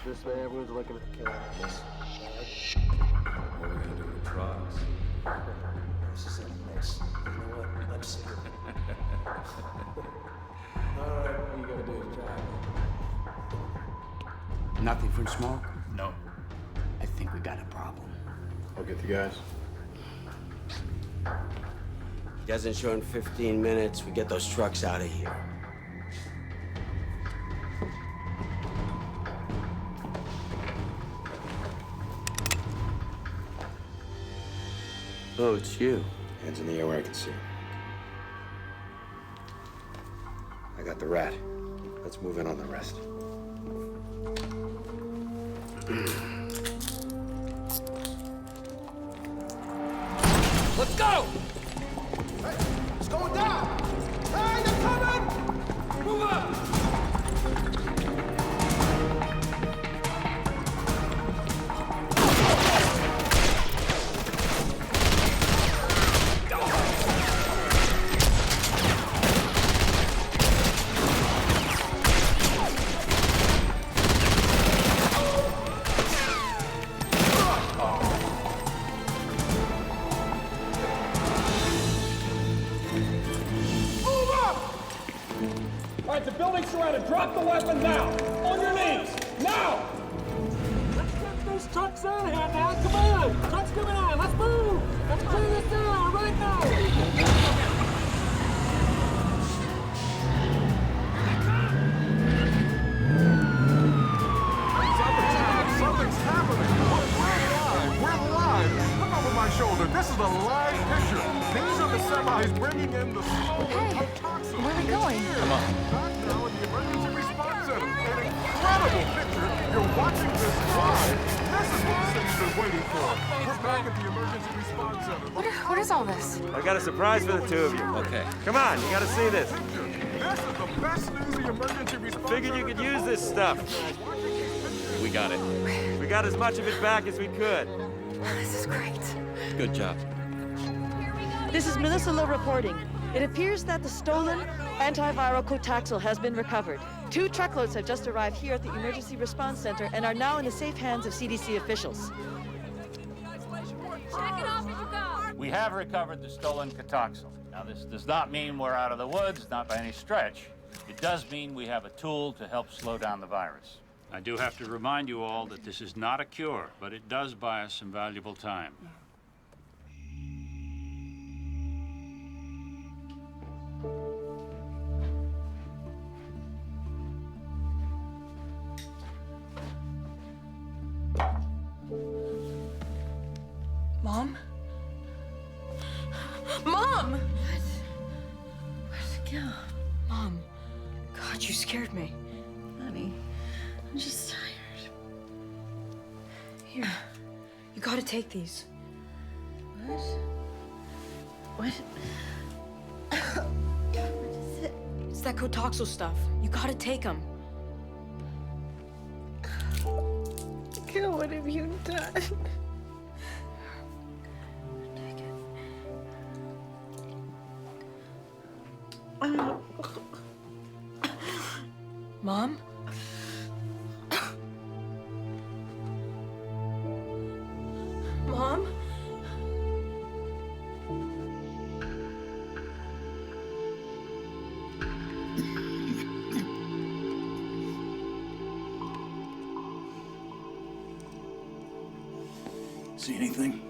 This way, everyone's looking at the camera. What are we gonna do with the drugs? This is a mess. You know what? I'm sick of it. All right, what you gotta do is drive. Nothing from smoke? No. I think we got a problem. I'll get the guys. He doesn't show in 15 minutes. We get those trucks out of here. Oh, it's you. Hands in the air where I can see. I got the rat. Let's move in on the rest. Let's go! Hey, it's going down! Hey, they're coming! Move up! The building's surrounded. Drop the weapon now. On your knees. Now. Let's get these trucks out of here now. Come on. Trucks coming on. Let's move. Let's clear this down right now. Something's happening. We're live. Look over my shoulder. This is a live picture. These are the semis bringing in the stolen toxin. Where are we going? Come on. Now in the emergency response center. An incredible picture. You're watching this live. This is what the city's been waiting for. We're back at the emergency response center. What is all this? I got a surprise for the two of you. Okay. Come on, you gotta see this. This is the best news the emergency response Figured you could use this stuff. We got it. We got as much of it back as we could. This is great. Good job. This is Melissa Lowe reporting. It appears that the stolen antiviral Cotaxil has been recovered. 2 truckloads have just arrived here at the Emergency Response Center and are now in the safe hands of CDC officials. Check it off as you go. We have recovered the stolen Cotaxil. Now, this does not mean we're out of the woods, not by any stretch. It does mean we have a tool to help slow down the virus. I do have to remind you all that this is not a cure, but it does buy us some valuable time. Mom? Mom! What? Where'd it go? Mom. God, you scared me. Honey, I'm just tired. Here, you gotta take these. What? What? What is it? It's that Kotoxal stuff. You gotta take them. God, what have you done? Take it. Mom? Mom? See anything?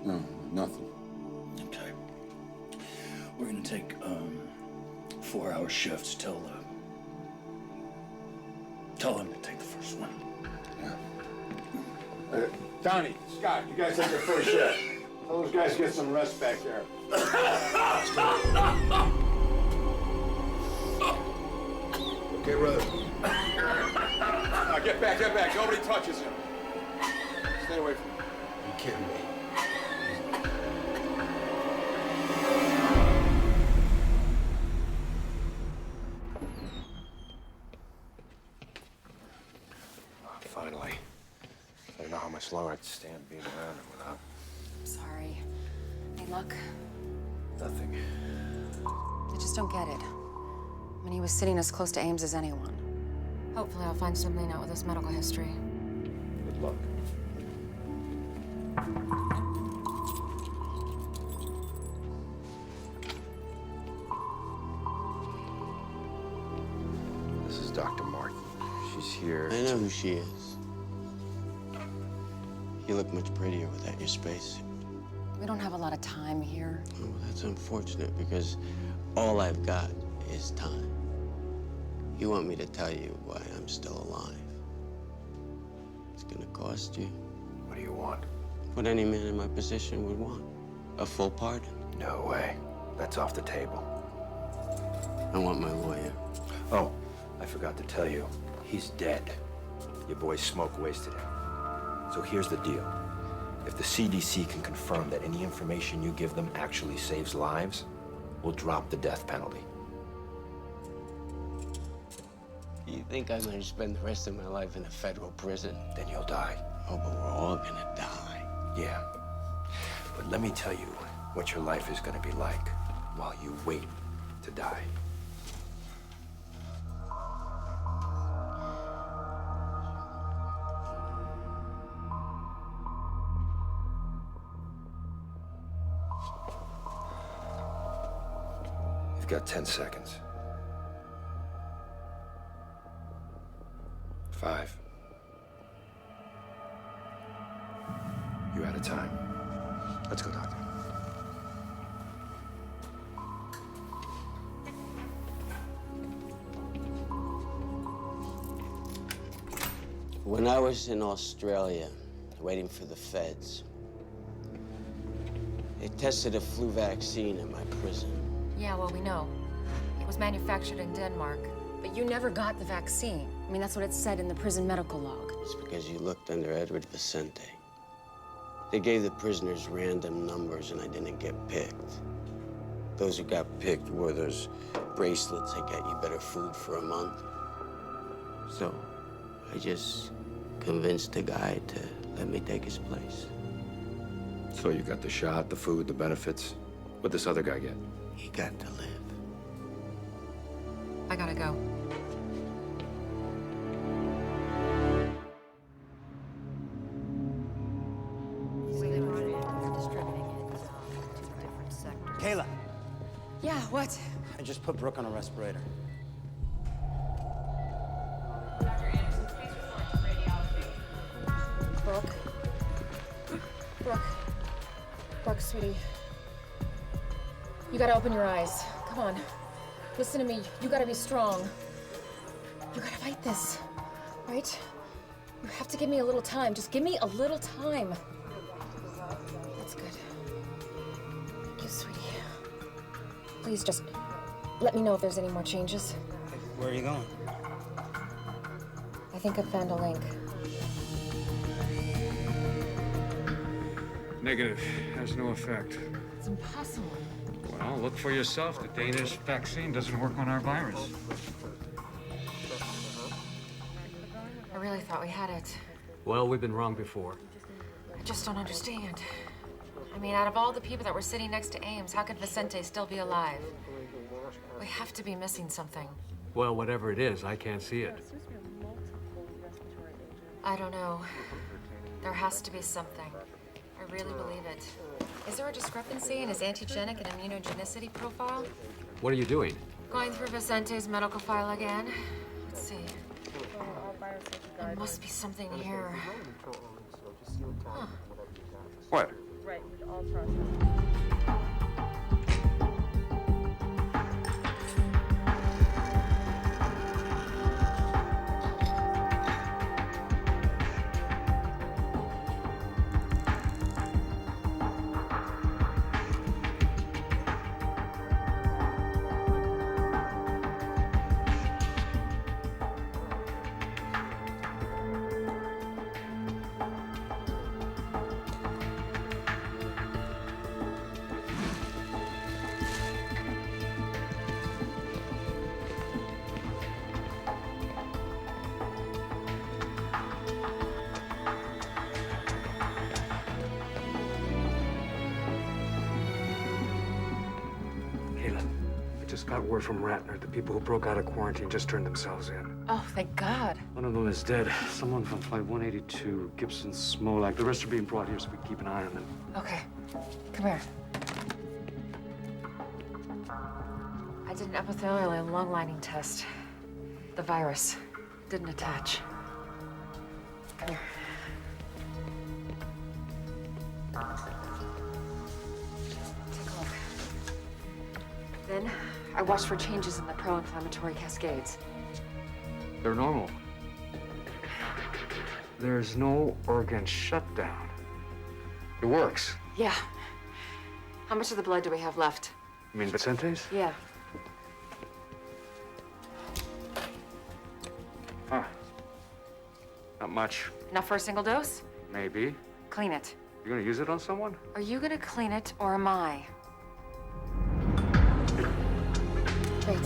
No, nothing. Okay. We're gonna take 4-hour shifts. Tell them to take the first one. Yeah. Donnie, Scott, you guys have your first shift. Tell those guys to get some rest back there. Okay, brother. Now get back, get back. Nobody touches him. Stay away from him. You kidding me? Finally. I don't know how much longer I'd stand being around him without. I'm sorry. Hey, look. Nothing. I just don't get it. I mean, he was sitting as close to Ames as anyone. Hopefully I'll find something out with his medical history. Good luck. This is Dr. Martin. She's here. I know who she is. You look much prettier without your spacesuit. We don't have a lot of time here. Oh, that's unfortunate because all I've got is time. You want me to tell you why I'm still alive. It's gonna cost you. What do you want? What any man in my position would want. A full pardon. No way. That's off the table. I want my lawyer. Oh, I forgot to tell you. He's dead. Your boy's smoke wasted him. So here's the deal. If the CDC can confirm that any information you give them actually saves lives, we'll drop the death penalty. You think I'm gonna spend the rest of my life in a federal prison? Then you'll die. Oh, but we're all gonna die. Yeah. But let me tell you what your life is gonna be like while you wait to die. You've got 10 seconds. 5. You're out of time. Let's go, Doctor. When I was in Australia, waiting for the feds, they tested a flu vaccine in my prison. Yeah, well, we know. It was manufactured in Denmark. But you never got the vaccine. I mean, that's what it said in the prison medical log. It's because you looked under Edward Vicente. They gave the prisoners random numbers and I didn't get picked. Those who got picked wore those bracelets that get you better food for a month. So I just convinced the guy to let me take his place. So you got the shot, the food, the benefits. What'd this other guy get? He got to live. I gotta go. Kayla, Yeah, what? I just put Brooke on a respirator. Brooke? Brooke, sweetie. You gotta open your eyes. Come on. Listen to me. You gotta be strong. You gotta fight this, right? You have to give me a little time. Just give me a little time. Please just let me know if there's any more changes. Where are you going? I think I've found a link. Negative. Has no effect. It's impossible. Well, look for yourself. The Danish vaccine doesn't work on our virus. I really thought we had it. Well, we've been wrong before. I just don't understand. I mean, out of all the people that were sitting next to Ames, how could Vicente still be alive? We have to be missing something. Well, whatever it is, I can't see it. I don't know. There has to be something. I really believe it. Is there a discrepancy in his antigenic and immunogenicity profile? What are you doing? Going through Vicente's medical file again. Let's see. There must be something here. Huh. What? Right, with all processes. Got word from Ratner. The people who broke out of quarantine just turned themselves in. Oh, thank God. One of them is dead. Someone from Flight 182, Gibson, Smolak. The rest are being brought here so we can keep an eye on them. Okay, come here. I did an epithelial and lung lining test. The virus didn't attach. Come here. Take a look. Then I watched for changes in the pro-inflammatory cascades. They're normal. There's no organ shutdown. It works. Yeah. How much of the blood do we have left? You mean Vicente's? Yeah. Huh. Not much. Enough for a single dose? Maybe. Clean it. You're gonna use it on someone? Are you gonna clean it, or am I? Wait.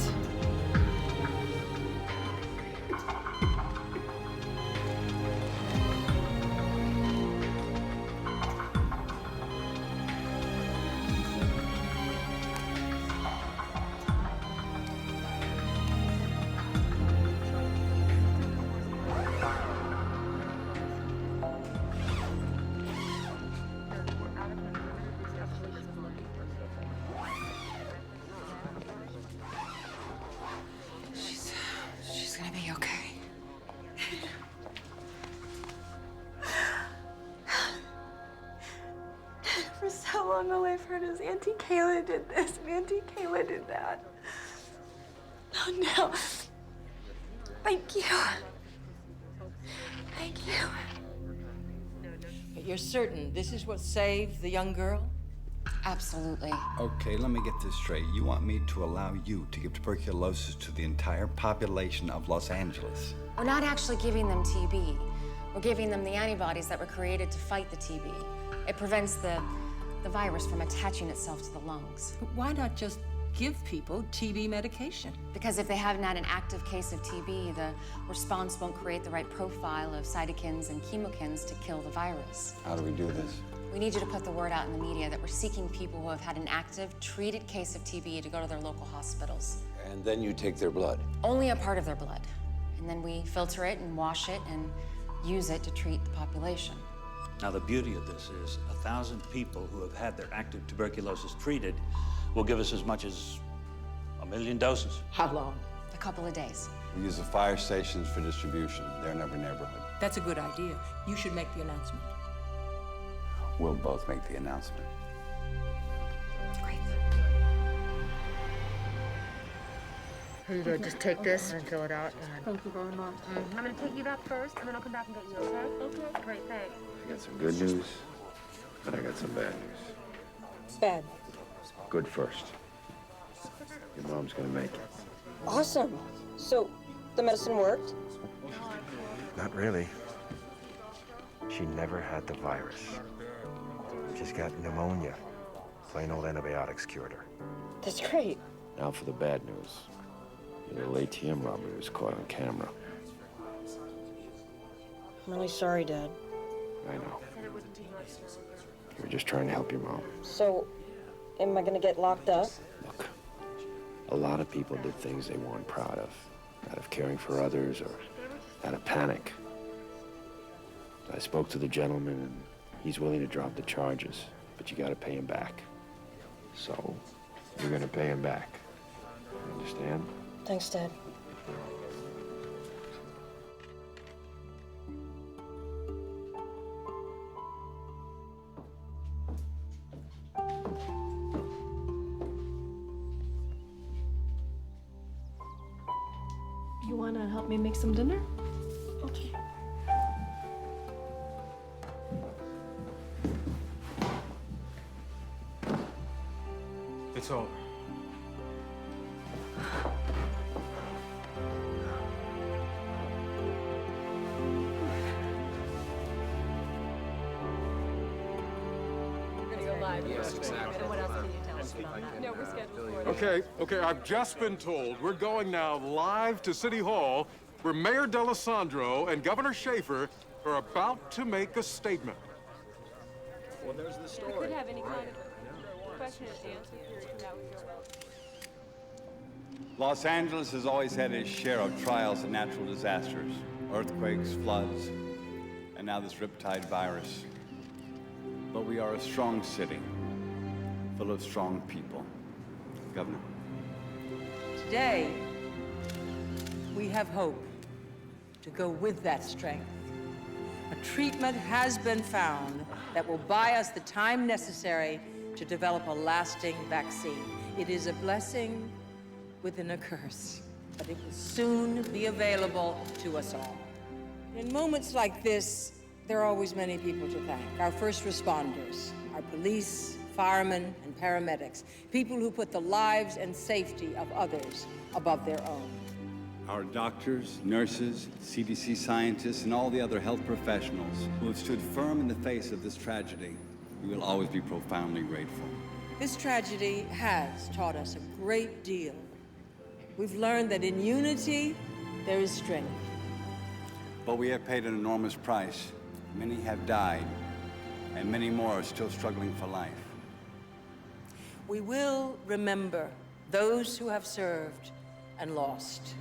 She's gonna be okay. For so long, all I've heard is Auntie Kayla did this and Auntie Kayla did that. Oh, no. Thank you. Thank you. But you're certain this is what saved the young girl? Absolutely. Okay, let me get this straight. You want me to allow you to give tuberculosis to the entire population of Los Angeles? We're not actually giving them TB. We're giving them the antibodies that were created to fight the TB. It prevents the virus from attaching itself to the lungs. But why not just give people TB medication? Because if they haven't had an active case of TB, the response won't create the right profile of cytokines and chemokines to kill the virus. How do we do this? We need you to put the word out in the media that we're seeking people who have had an active, treated case of TB to go to their local hospitals. And then you take their blood. Only a part of their blood. And then we filter it and wash it and use it to treat the population. Now, the beauty of this is 1,000 people who have had their active tuberculosis treated will give us as much as 1 million doses. How long? A couple of days. We use the fire stations for distribution. They're in every neighborhood. That's a good idea. You should make the announcement. We'll both make the announcement. Great. Here you go. Just take this and fill it out. Thank you very much. I'm gonna take you back first, and then I'll come back and get you. Okay? Okay. Great. Thanks. I got some good news, but I got some bad news. Bad. Good first. Your mom's gonna make it. Awesome. So, the medicine worked? Not really. She never had the virus. She's got pneumonia. Plain old antibiotics cured her. That's great. Now for the bad news. Your little ATM robbery was caught on camera. I'm really sorry, Dad. I know. You were just trying to help your mom. So, am I gonna get locked up? Look, a lot of people did things they weren't proud of, out of caring for others or out of panic. I spoke to the gentleman, and he's willing to drop the charges, but you gotta pay him back. So, you're gonna pay him back. You understand? Thanks, Dad. You wanna help me make some dinner? Okay. It's over. We're gonna go live. Yes, exactly. And what else can you tell us about that? No, we're scheduled for it. Okay, I've just been told we're going now live to City Hall, where Mayor D'Alessandro and Governor Schaefer are about to make a statement. Well, there's the story. We could have any kind of question and answer period from that with your Los Angeles has always had its share of trials and natural disasters, earthquakes, floods, and now this riptide virus. But we are a strong city, full of strong people. Governor. Today, we have hope to go with that strength. A treatment has been found that will buy us the time necessary to develop a lasting vaccine. It is a blessing within a curse, but it will soon be available to us all. In moments like this, there are always many people to thank. Our first responders, our police, firemen, and paramedics, people who put the lives and safety of others above their own. Our doctors, nurses, CDC scientists, and all the other health professionals who have stood firm in the face of this tragedy, we will always be profoundly grateful. This tragedy has taught us a great deal. We've learned that in unity, there is strength. But we have paid an enormous price. Many have died, and many more are still struggling for life. We will remember those who have served and lost.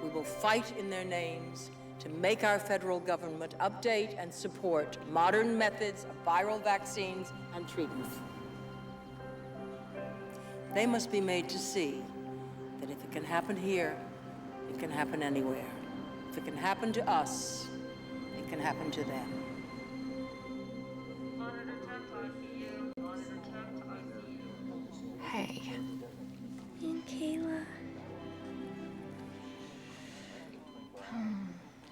We will fight in their names to make our federal government update and support modern methods of viral vaccines and treatments. They must be made to see that if it can happen here, it can happen anywhere. If it can happen to us, it can happen to them. Hey. And Kayla.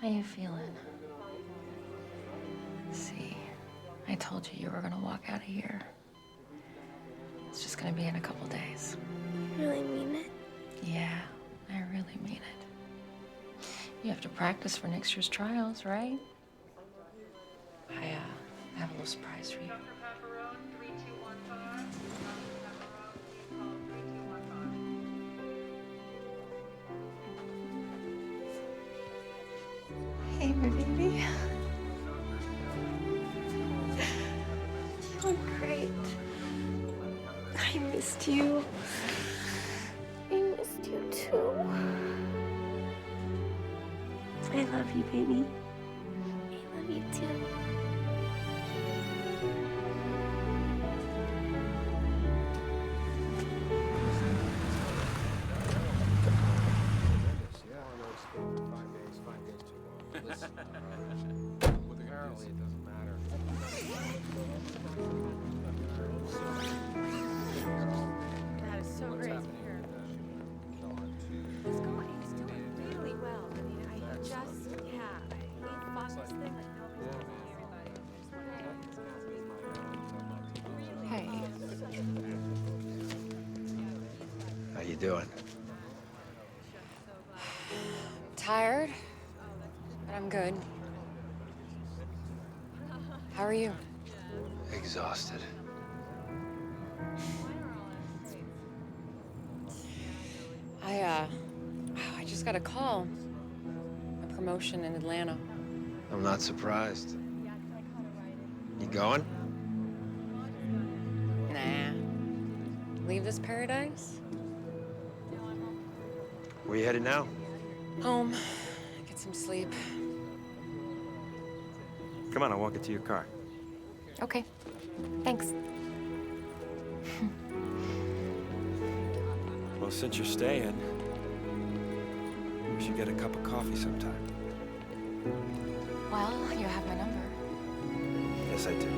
How you feeling? See, I told you were gonna walk out of here. It's just gonna be in a couple days. Really mean it? Yeah, I really mean it. You have to practice for next year's trials, right? I have a little surprise for you. Hey, my baby. You look great. I missed you. I missed you too. I love you, baby. I love you too. Apparently, it doesn't matter. That is so great to hear. He's doing really well. I mean, I just, yeah. doing? Tired, but I'm good. How are you? Exhausted. I just got a call. A promotion in Atlanta. I'm not surprised. You going? Nah. Leave this paradise? Where you headed now? Home. Get some sleep. Come on, I'll walk it to your car. Okay. Thanks. Well, since you're staying, we should get a cup of coffee sometime. Well, you have my number. Yes, I do.